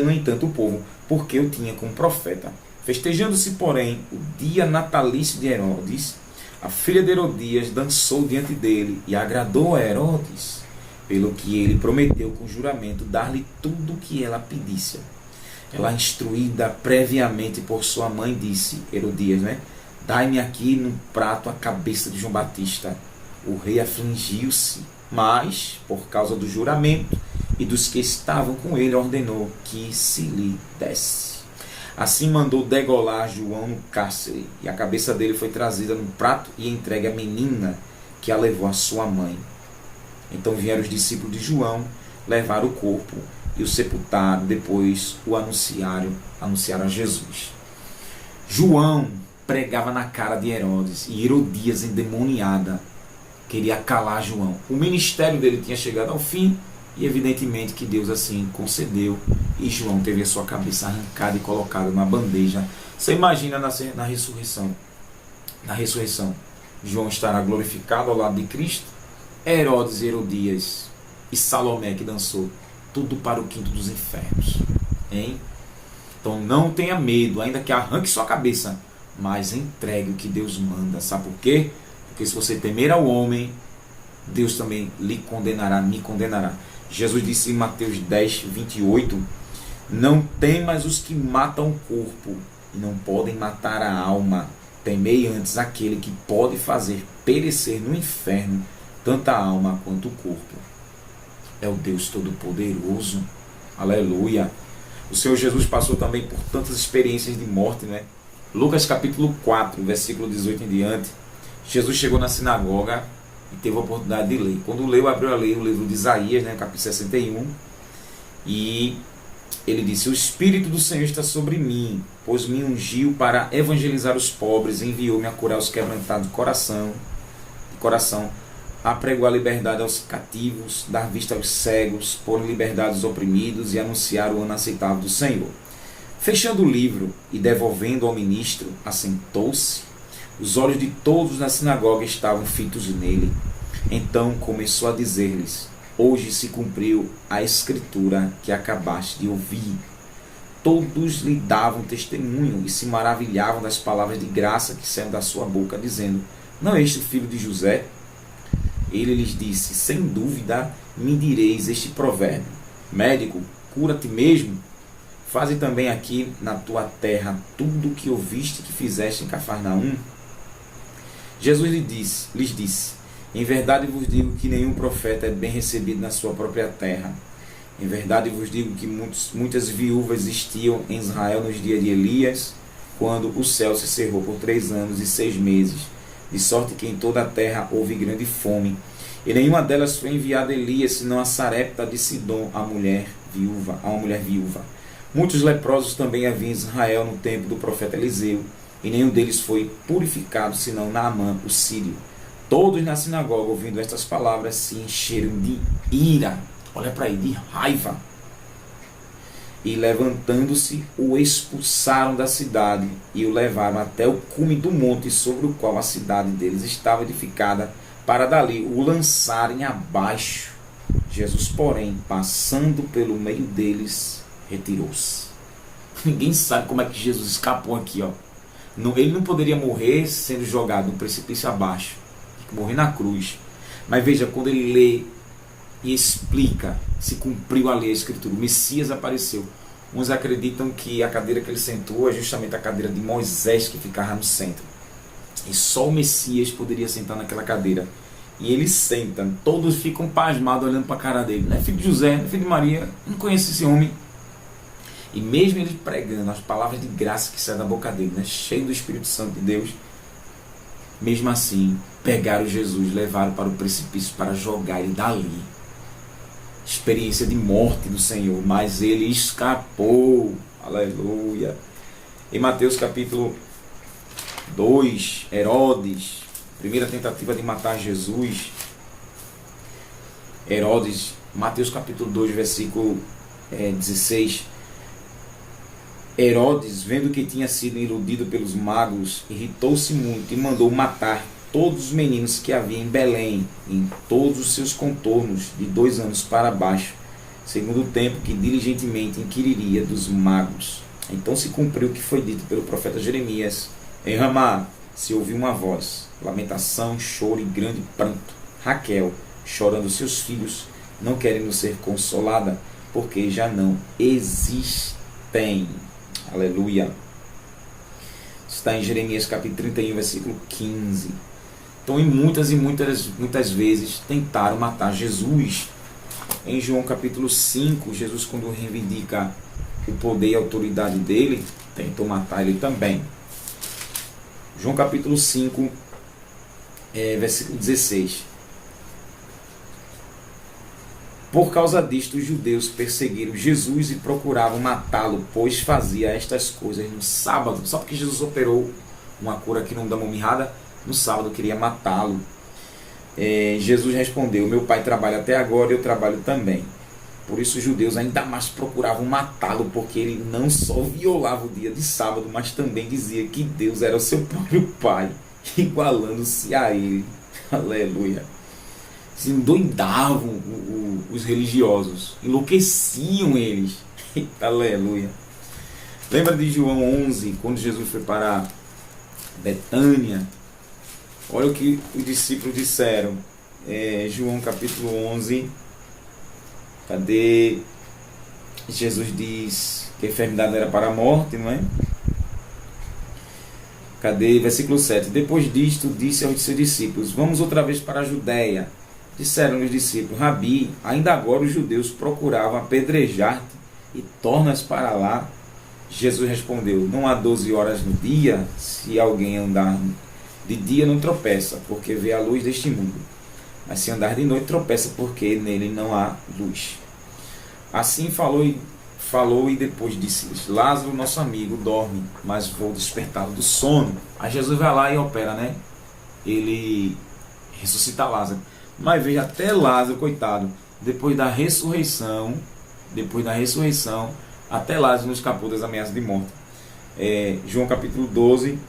no entanto, o povo, porque o tinha como profeta. Festejando-se, porém, o dia natalício de Herodes, a filha de Herodias dançou diante dele e agradou a Herodes, pelo que ele prometeu com juramento dar-lhe tudo o que ela pedisse. Ela, instruída previamente por sua mãe, disse, Herodias, dai-me aqui num prato a cabeça de João Batista. O rei afligiu-se, mas, por causa do juramento e dos que estavam com ele, ordenou que se lhe desse. Assim mandou degolar João no cárcere, e a cabeça dele foi trazida num prato e entregue à menina, que a levou à sua mãe. Então vieram os discípulos de João, levaram o corpo e o sepultaram, depois o anunciaram a Jesus. João pregava na cara de Herodes, e Herodias, endemoniada, queria calar João. O ministério dele tinha chegado ao fim, e evidentemente que Deus assim concedeu, e João teve a sua cabeça arrancada e colocada numa bandeja. Você imagina na ressurreição. Na ressurreição, João estará glorificado ao lado de Cristo. Herodes, Herodias e Salomé, que dançou, tudo para o quinto dos infernos. Hein? Então não tenha medo, ainda que arranque sua cabeça, mas entregue o que Deus manda. Sabe por quê? Porque se você temer ao homem, Deus também lhe condenará, me condenará. Jesus disse em Mateus 10, 28, não temas os que matam o corpo e não podem matar a alma. Temei antes aquele que pode fazer perecer no inferno tanto a alma quanto o corpo. É o Deus Todo-Poderoso. Aleluia. O Senhor Jesus passou também por tantas experiências de morte, Lucas capítulo 4, versículo 18 em diante. Jesus chegou na sinagoga e teve a oportunidade de ler. Quando leu, abriu a ler o livro de Isaías, capítulo 61, e ele disse: o Espírito do Senhor está sobre mim, pois me ungiu para evangelizar os pobres, enviou-me a curar os quebrantados de coração, a pregoar a liberdade aos cativos, dar vista aos cegos, pôr em liberdade os oprimidos e anunciar o ano aceitável do Senhor. Fechando o livro e devolvendo ao ministro, assentou-se. Os olhos de todos na sinagoga estavam fitos nele. Então começou a dizer-lhes: hoje se cumpriu a escritura que acabaste de ouvir. Todos lhe davam testemunho e se maravilhavam das palavras de graça que saíam da sua boca, dizendo: não é este o filho de José? Ele lhes disse: sem dúvida me direis este provérbio: médico, cura-te mesmo. Faze também aqui na tua terra tudo o que ouviste que fizeste em Cafarnaum. Jesus lhes disse: em verdade vos digo que nenhum profeta é bem recebido na sua própria terra. Em verdade vos digo que muitas viúvas existiam em Israel nos dias de Elias, quando o céu se cerrou por 3 anos e 6 meses, de sorte que em toda a terra houve grande fome. E nenhuma delas foi enviada a Elias, senão a Sarepta de Sidom, a uma mulher viúva. Muitos leprosos também havia em Israel no tempo do profeta Eliseu, e nenhum deles foi purificado, senão Naamã, o sírio. Todos na sinagoga, ouvindo estas palavras, se encheram de ira. Olha para aí, de raiva. E levantando-se, o expulsaram da cidade e o levaram até o cume do monte sobre o qual a cidade deles estava edificada, para dali o lançarem abaixo. Jesus, porém, passando pelo meio deles, retirou-se. Ninguém sabe como é que Jesus escapou aqui, Ele não poderia morrer sendo jogado no precipício abaixo, morrer na cruz. Mas veja, quando ele lê e explica, se cumpriu a lei, a escritura, o Messias apareceu. Uns acreditam que a cadeira que ele sentou é justamente a cadeira de Moisés, que ficava no centro, e só o Messias poderia sentar naquela cadeira. E ele senta, todos ficam pasmados olhando para a cara dele. Não é filho de José, não é filho de Maria, não conhece esse homem. E mesmo ele pregando as palavras de graça que saem da boca dele, né, cheio do Espírito Santo de Deus, mesmo assim, pegaram Jesus, levaram para o precipício para jogar ele dali. Experiência de morte do Senhor, mas ele escapou. Aleluia. Em Mateus capítulo 2, Herodes, primeira tentativa de matar Jesus. Herodes, Mateus capítulo 2, versículo 16. Herodes, vendo que tinha sido iludido pelos magos, irritou-se muito e mandou matar todos os meninos que havia em Belém, em todos os seus contornos, de 2 anos para baixo, segundo o tempo que diligentemente inquiriria dos magos. Então se cumpriu o que foi dito pelo profeta Jeremias. Em Ramá se ouviu uma voz, lamentação, choro e grande pranto. Raquel, chorando seus filhos, não querendo ser consolada, porque já não existem. Aleluia. Está em Jeremias capítulo 31, versículo 15. Então, muitas vezes tentaram matar Jesus. Em João capítulo 5, Jesus, quando reivindica o poder e a autoridade dele, tentou matar ele também. João capítulo 5, versículo 16. Por causa disto, os judeus perseguiram Jesus e procuravam matá-lo, pois fazia estas coisas no sábado. Só porque Jesus operou uma cura aqui no da mão mirrada, no sábado queria matá-lo. Jesus respondeu: meu pai trabalha até agora e eu trabalho também. Por isso os judeus ainda mais procuravam matá-lo, porque ele não só violava o dia de sábado, mas também dizia que Deus era o seu próprio pai, igualando-se a ele. Aleluia. Se endoidavam os religiosos, enlouqueciam eles. Aleluia. Lembra de João 11, quando Jesus foi para Betânia? Olha o que os discípulos disseram. João capítulo 11. Cadê? Jesus diz que a enfermidade era para a morte, não é? Cadê? Versículo 7. Depois disto, disse aos seus discípulos: vamos outra vez para a Judéia. Disseram os discípulos: Rabi, ainda agora os judeus procuravam apedrejar-te e tornas para lá. Jesus respondeu: não há 12 horas no dia, se alguém andar de dia não tropeça, porque vê a luz deste mundo. Mas se andar de noite tropeça, porque nele não há luz. Assim falou e depois disse-lhes: Lázaro, nosso amigo, dorme, mas vou despertá-lo do sono. Aí Jesus vai lá e opera, né? Ele ressuscita Lázaro. Mas veja, até Lázaro, coitado, depois da ressurreição, até Lázaro não escapou das ameaças de morte. João capítulo 12,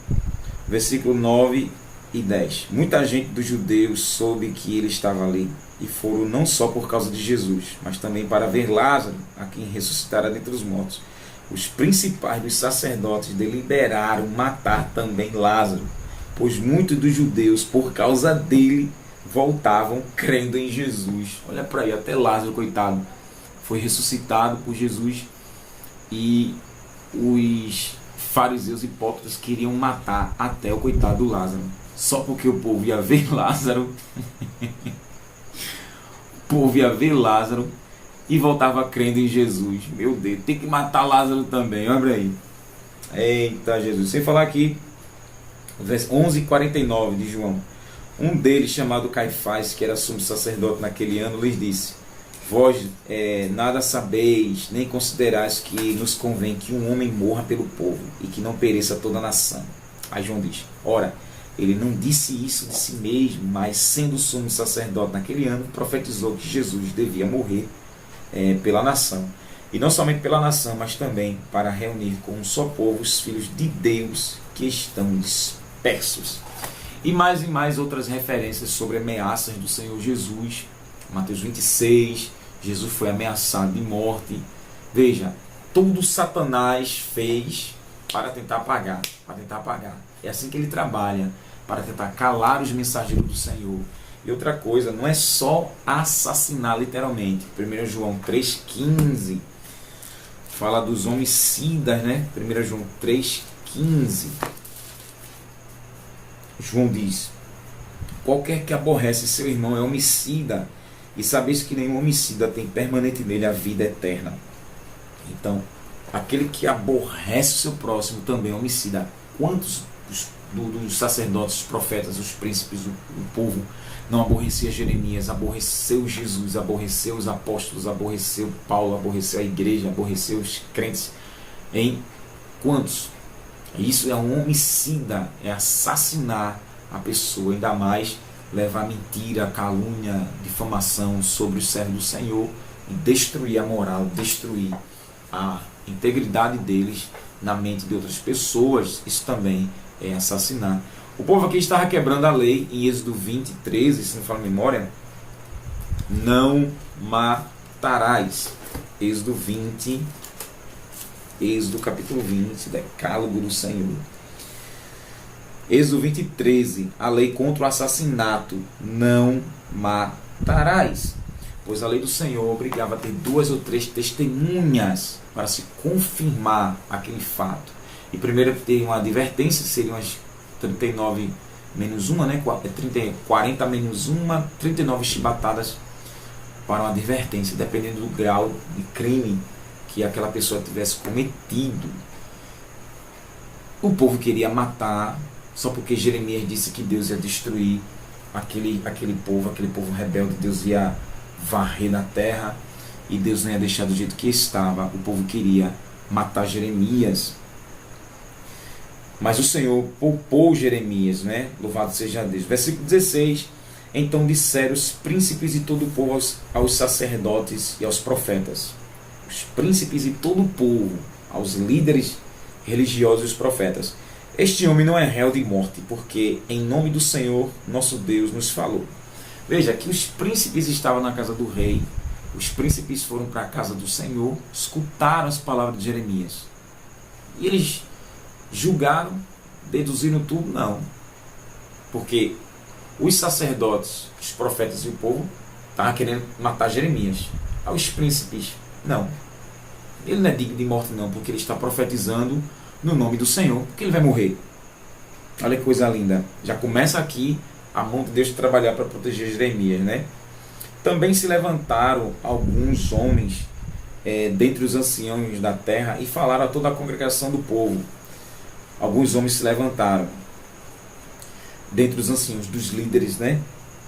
versículo 9 e 10. Muita gente dos judeus soube que ele estava ali, e foram não só por causa de Jesus, mas também para ver Lázaro, a quem ressuscitara dentre os mortos. Os principais dos sacerdotes deliberaram matar também Lázaro, pois muitos dos judeus, por causa dele, voltavam crendo em Jesus. Olha para aí, até Lázaro, coitado, foi ressuscitado por Jesus, e os fariseus hipócritas queriam matar até o coitado do Lázaro, só porque o povo ia ver Lázaro o povo ia ver Lázaro e voltava crendo em Jesus. Meu Deus, tem que matar Lázaro também, olha aí. Eita Jesus. Sem falar aqui, verso 11:49 de João. Um deles, chamado Caifás, que era sumo sacerdote naquele ano, lhes disse: vós nada sabeis, nem considerais que nos convém que um homem morra pelo povo e que não pereça toda a nação. Aí João diz: ora, ele não disse isso de si mesmo, mas sendo sumo sacerdote naquele ano, profetizou que Jesus devia morrer pela nação. E não somente pela nação, mas também para reunir com um só povo os filhos de Deus que estão dispersos. E mais outras referências sobre ameaças do Senhor Jesus. Mateus 26, Jesus foi ameaçado de morte. Veja, tudo Satanás fez para tentar apagar. É assim que ele trabalha, para tentar calar os mensageiros do Senhor. E outra coisa, não é só assassinar literalmente. 1 João 3,15 fala dos homicidas, né? 1 João 3,15. João diz: qualquer que aborrece seu irmão é homicida, e sabeis que nenhum homicida tem permanente nele a vida eterna. Então, aquele que aborrece o seu próximo também é homicida. Quantos dos sacerdotes, os profetas, os príncipes, o povo não aborrecia Jeremias, aborreceu Jesus, aborreceu os apóstolos, aborreceu Paulo, aborreceu a igreja, aborreceu os crentes? Em quantos? Isso é um homicida, é assassinar a pessoa, ainda mais levar mentira, calúnia, difamação sobre o servo do Senhor e destruir a moral, destruir a integridade deles na mente de outras pessoas. Isso também é assassinar. O povo aqui estava quebrando a lei em Êxodo 20, 13, se não me falo a memória. Não matarás. Êxodo 20, Êxodo capítulo 20, decálogo do Senhor. Êxodo 20, 13, a lei contra o assassinato. Não matarás. Pois a lei do Senhor obrigava a ter 2 ou 3 testemunhas para se confirmar aquele fato. E primeiro ter uma advertência, seriam as 39 menos 1, né? 40 menos 1, 39 chibatadas para uma advertência, dependendo do grau de crime que aquela pessoa tivesse cometido. O povo queria matar, só porque Jeremias disse que Deus ia destruir aquele povo rebelde. Deus ia varrer na terra e Deus não ia deixar do jeito que estava. O povo queria matar Jeremias, mas o Senhor poupou Jeremias, né? Louvado seja Deus. Versículo 16: então disseram os príncipes e todo o povo aos sacerdotes e aos profetas. Os príncipes e todo o povo, aos líderes religiosos e os profetas: este homem não é réu de morte, porque em nome do Senhor nosso Deus nos falou. Veja que os príncipes estavam na casa do rei, os príncipes foram para a casa do Senhor, escutaram as palavras de Jeremias. E eles julgaram, deduziram tudo? Não. Porque os sacerdotes, os profetas e o povo estavam querendo matar Jeremias. Aos príncipes, não. Ele não é digno de morte não, porque ele está profetizando no nome do Senhor, porque ele vai morrer. Olha que coisa linda. Já começa aqui a mão de Deus trabalhar para proteger Jeremias, né? Também se levantaram alguns homens dentre os anciãos da terra e falaram a toda a congregação do povo. Alguns homens se levantaram dentre os anciãos, dos líderes, né,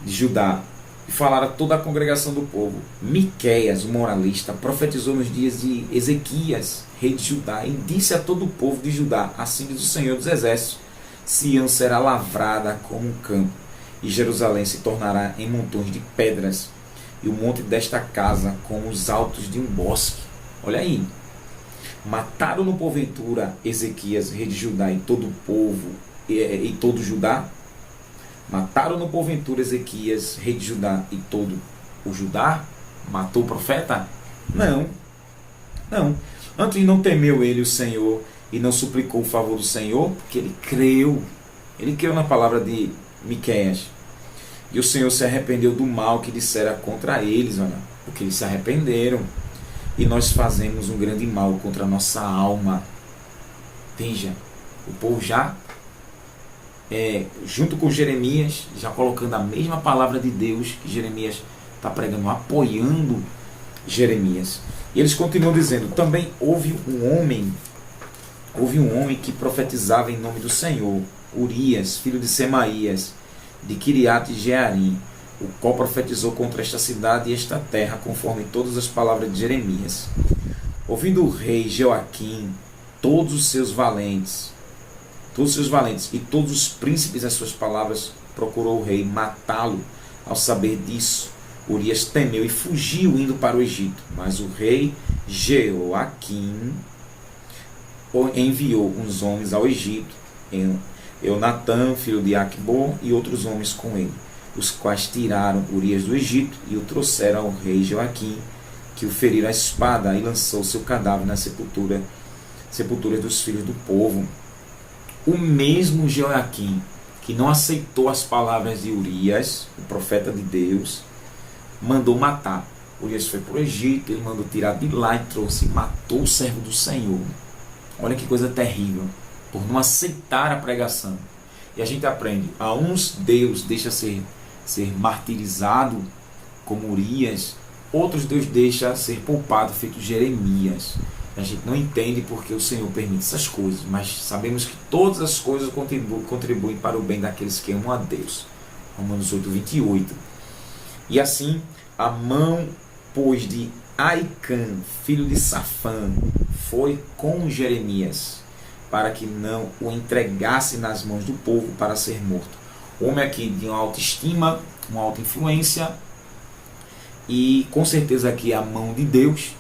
de Judá, e falaram a toda a congregação do povo. Miqueias, o moralista, profetizou nos dias de Ezequias, rei de Judá, e disse a todo o povo de Judá: assim diz o Senhor dos Exércitos, Sião será lavrada como um campo, e Jerusalém se tornará em montões de pedras, e o monte desta casa como os altos de um bosque. Olha aí. Mataram no porventura Ezequias, rei de Judá, e todo o povo, e todo Judá? Mataram no porventura Ezequias, rei de Judá, e todo o Judá? Matou o profeta? Não. Não. Antes não temeu ele o Senhor e não suplicou o favor do Senhor, porque ele creu. Ele creu na palavra de Miqueias. E o Senhor se arrependeu do mal que dissera contra eles, olha, porque eles se arrependeram. E nós fazemos um grande mal contra a nossa alma. Veja, o povo já, junto com Jeremias, já colocando a mesma palavra de Deus que Jeremias está pregando, apoiando Jeremias. E eles continuam dizendo: também houve um homem que profetizava em nome do Senhor, Urias, filho de Semaías, de Quiriate Jearim, o qual profetizou contra esta cidade e esta terra, conforme todas as palavras de Jeremias. Ouvindo o rei Joaquim, todos os seus valentes e todos os príncipes as suas palavras, procurou o rei matá-lo. Ao saber disso, Urias temeu e fugiu, indo para o Egito. Mas o rei Joaquim enviou uns homens ao Egito, Eunatã, filho de Aquibor, e outros homens com ele, os quais tiraram Urias do Egito e o trouxeram ao rei Joaquim, que o feriram a espada e lançou seu cadáver na sepultura dos filhos do povo. O mesmo Joaquim que não aceitou as palavras de Urias, o profeta de Deus, mandou matar. Urias foi para o Egito, ele mandou tirar de lá e trouxe e matou o servo do Senhor. Olha que coisa terrível, por não aceitar a pregação. E a gente aprende: a uns Deus deixa ser martirizado, como Urias, outros Deus deixa ser poupado, feito Jeremias. A gente não entende porque o Senhor permite essas coisas, mas sabemos que todas as coisas contribuem para o bem daqueles que amam a Deus. Romanos 8, 28. E assim, a mão, pois, de Aicã, filho de Safã, foi com Jeremias, para que não o entregasse nas mãos do povo para ser morto. O homem aqui de uma autoestima, uma alta influência, e com certeza aqui a mão de Deus,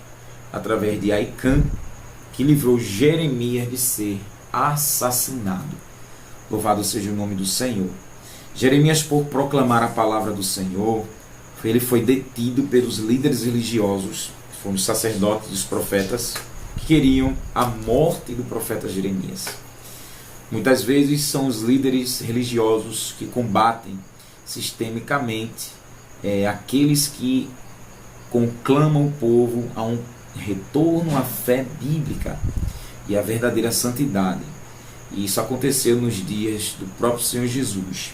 através de Aicã, que livrou Jeremias de ser assassinado. Louvado seja o nome do Senhor. Jeremias, por proclamar a palavra do Senhor, ele foi detido pelos líderes religiosos, que foram os sacerdotes e os profetas, que queriam a morte do profeta Jeremias. Muitas vezes são os líderes religiosos que combatem sistemicamente aqueles que conclamam o povo a um retorno à fé bíblica e à verdadeira santidade. E isso aconteceu nos dias do próprio Senhor Jesus.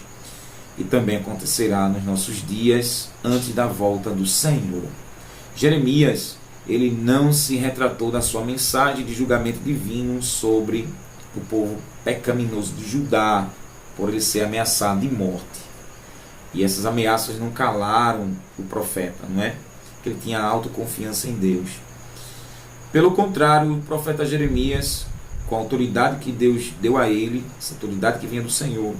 E também acontecerá nos nossos dias antes da volta do Senhor. Jeremias, ele não se retratou da sua mensagem de julgamento divino sobre o povo pecaminoso de Judá, por ele ser ameaçado de morte. E essas ameaças não calaram o profeta, não é? Que ele tinha autoconfiança em Deus. Pelo contrário, o profeta Jeremias, com a autoridade que Deus deu a ele, essa autoridade que vinha do Senhor,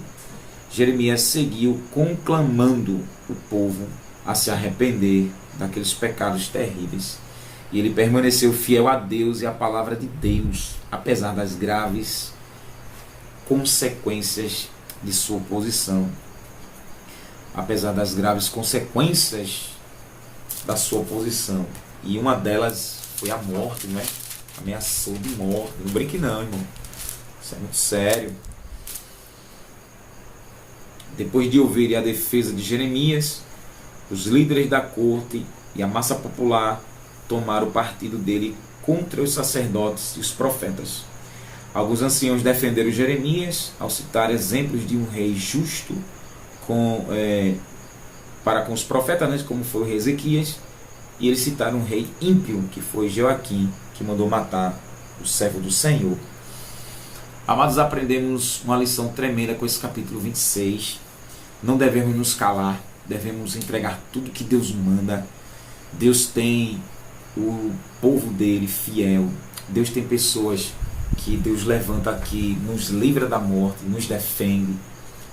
Jeremias seguiu conclamando o povo a se arrepender daqueles pecados terríveis. E ele permaneceu fiel a Deus e à palavra de Deus, apesar das graves consequências de sua oposição. Apesar das graves consequências da sua oposição. E uma delas foi a morte, não é? Ameaçou de morte. Não brinque não, irmão. Isso é muito sério. Depois de ouvirem a defesa de Jeremias, os líderes da corte e a massa popular tomaram o partido dele contra os sacerdotes e os profetas. Alguns anciãos defenderam Jeremias ao citar exemplos de um rei justo para com os profetas, né, como foi o rei Ezequias, e eles citaram um rei ímpio, que foi Joaquim, que mandou matar o servo do Senhor. Amados, aprendemos uma lição tremenda com esse capítulo 26. Não devemos nos calar, devemos entregar tudo que Deus manda. Deus tem o povo dele fiel. Deus tem pessoas que Deus levanta aqui, nos livra da morte, nos defende.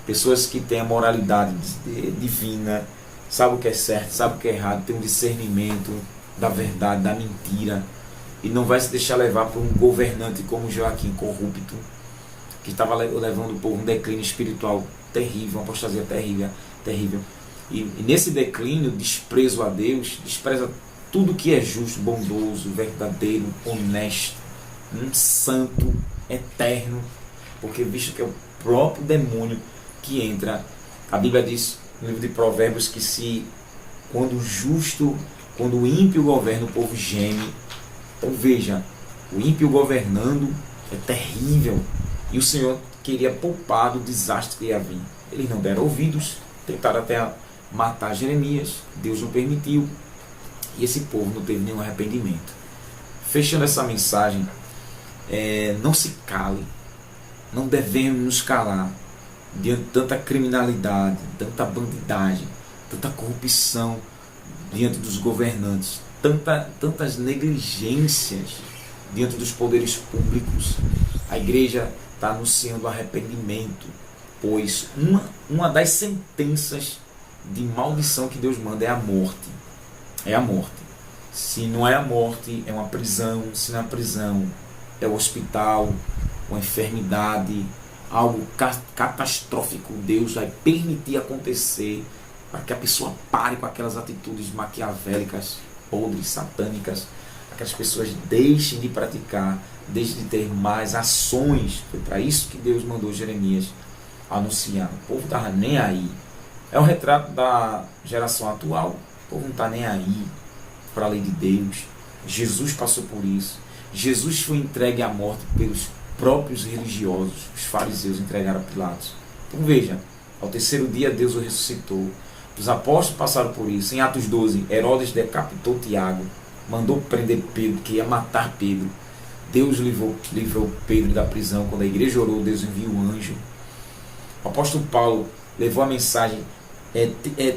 Pessoas que têm a moralidade divina, sabe o que é certo, sabe o que é errado, tem um discernimento da verdade, da mentira, e não vai se deixar levar por um governante como Joaquim, corrupto, que estava levando o povo a um declínio espiritual terrível, uma apostasia terrível. E nesse declínio, desprezo a Deus, despreza tudo que é justo, bondoso, verdadeiro, honesto, santo, eterno, porque visto que é o próprio demônio que entra. A Bíblia diz no livro de Provérbios que quando o ímpio governa, o povo geme. Então veja, o ímpio governando é terrível, e o Senhor queria poupar do desastre que ia vir. Eles não deram ouvidos, tentaram até matar Jeremias, Deus não permitiu, e esse povo não teve nenhum arrependimento. Fechando essa mensagem, não se cale, não devemos nos calar diante de tanta criminalidade, tanta bandidagem, tanta corrupção diante dos governantes, tantas negligências diante dos poderes públicos. A igreja está anunciando arrependimento, pois uma das sentenças de maldição que Deus manda é a morte. É a morte. Se não é a morte, é uma prisão. Se não é a prisão, é o hospital, uma enfermidade, algo catastrófico. Deus vai permitir acontecer para que a pessoa pare com aquelas atitudes maquiavélicas, podres, satânicas, para que as pessoas deixem de praticar, deixem de ter mais ações. Foi para isso que Deus mandou Jeremias anunciar. O povo estava nem aí. É um retrato da geração atual. O povo não está nem aí para a lei de Deus. Jesus passou por isso. Jesus foi entregue à morte pelos próprios religiosos. Os fariseus entregaram a Pilatos. Então veja, ao terceiro dia Deus o ressuscitou. Os apóstolos passaram por isso. Em Atos 12, Herodes decapitou Tiago, mandou prender Pedro, que ia matar Pedro. Deus livrou Pedro da prisão. Quando a igreja orou, Deus enviou um anjo. O apóstolo Paulo levou a mensagem.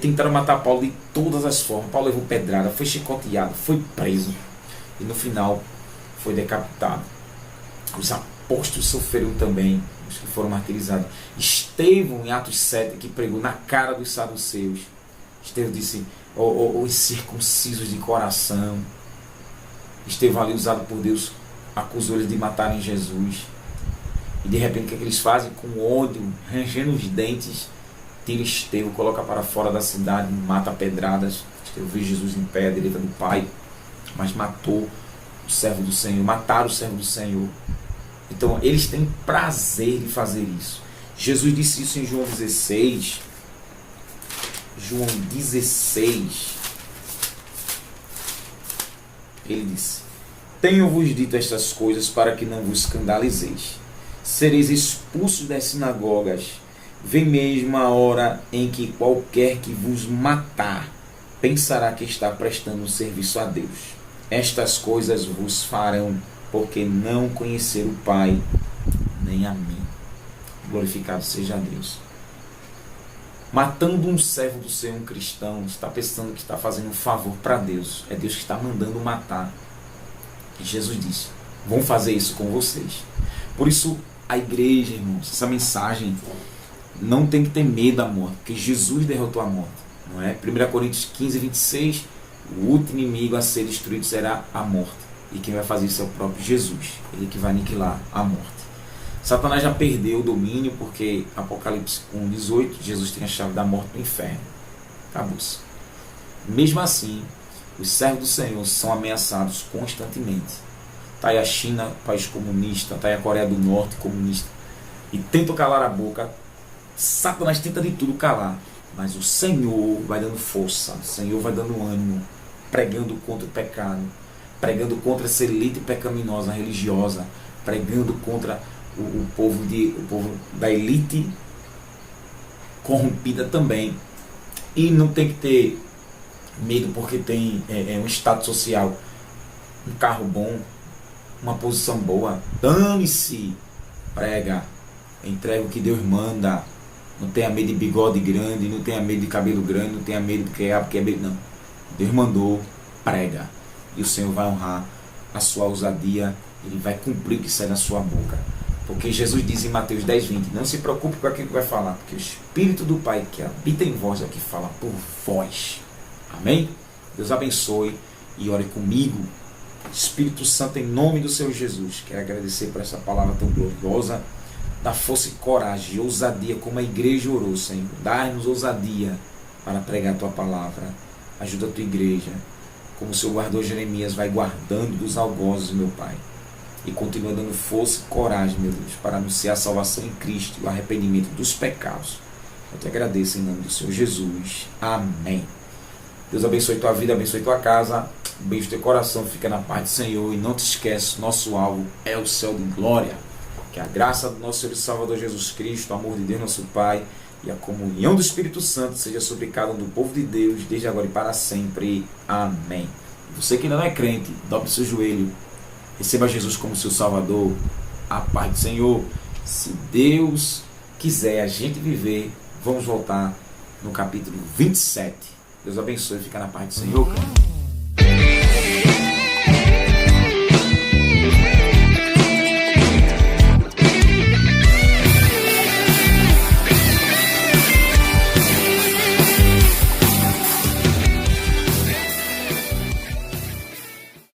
Tentaram matar Paulo de todas as formas. Paulo levou pedrada, foi chicoteado, foi preso. E no final foi decapitado. Os apóstolos sofreram também, os que foram martirizados. Estevão, em Atos 7, que pregou na cara dos saduceus. Estevão disse, os circuncisos de coração. Estevão ali, usado por Deus, acusou eles de matarem Jesus. E de repente o que eles fazem? Com ódio, rangendo os dentes, tira Estevão, coloca para fora da cidade, mata pedradas. Estevão viu Jesus em pé à direita do Pai, mas matou o servo do Senhor, mataram o servo do Senhor. Então eles têm prazer de fazer isso. Jesus disse isso em João 16. João 16. Ele disse: tenho-vos dito estas coisas para que não vos escandalizeis. Sereis expulsos das sinagogas. Vem mesmo a hora em que qualquer que vos matar pensará que está prestando um serviço a Deus. Estas coisas vos farão, porque não conheceram o Pai, nem a mim. Glorificado seja Deus. Matando um servo do Senhor, um cristão, está pensando que está fazendo um favor para Deus. É Deus que está mandando matar. E Jesus disse: vão fazer isso com vocês. Por isso, a igreja, irmãos, essa mensagem não tem que ter medo da morte, porque Jesus derrotou a morte. Não é? 1 Coríntios 15, 26, o último inimigo a ser destruído será a morte. E quem vai fazer isso é o próprio Jesus. Ele que vai aniquilar a morte. Satanás já perdeu o domínio, porque Apocalipse 1, 18, Jesus tem a chave da morte do inferno. Acabou-se. Mesmo assim, os servos do Senhor são ameaçados constantemente. Está aí a China, país comunista, está aí a Coreia do Norte, comunista, e tentam calar a boca. Satanás tenta de tudo calar, mas o Senhor vai dando força, o Senhor vai dando ânimo, pregando contra o pecado, pregando contra essa elite pecaminosa religiosa, pregando contra o povo da elite corrompida também. E não tem que ter medo, porque tem um status social, um carro bom, uma posição boa. Dane-se, prega, entrega o que Deus manda. Não tenha medo de bigode grande, não tenha medo de cabelo grande, não tenha medo porque é medo, não. Deus mandou, prega. E o Senhor vai honrar a sua ousadia, Ele vai cumprir o que sai da sua boca. Porque Jesus diz em Mateus 10, 20, não se preocupe com aquilo que vai falar, porque o Espírito do Pai que habita em vós é que fala por vós. Amém? Deus abençoe e ore comigo. Espírito Santo, em nome do Senhor Jesus, quero agradecer por essa palavra tão gloriosa. Dá força e coragem, ousadia, como a igreja orou, Senhor. Dá-nos ousadia para pregar a Tua palavra. Ajuda a Tua igreja. Como o Senhor guardou Jeremias, vai guardando dos algozes, meu Pai. E continua dando força e coragem, meu Deus, para anunciar a salvação em Cristo e o arrependimento dos pecados. Eu te agradeço em nome do Senhor Jesus. Amém. Deus abençoe tua vida, abençoe tua casa. Um beijo no teu coração, fica na paz do Senhor. E não te esquece, nosso alvo é o céu de glória. Que a graça do nosso Senhor e Salvador Jesus Cristo, o amor de Deus, nosso Pai, e a comunhão do Espírito Santo seja sobre cada um do povo de Deus, desde agora e para sempre. Amém. Você que ainda não é crente, dobre seu joelho, receba Jesus como seu Salvador. A paz do Senhor. Se Deus quiser a gente viver, vamos voltar no capítulo 27. Deus abençoe e fica na paz do Senhor.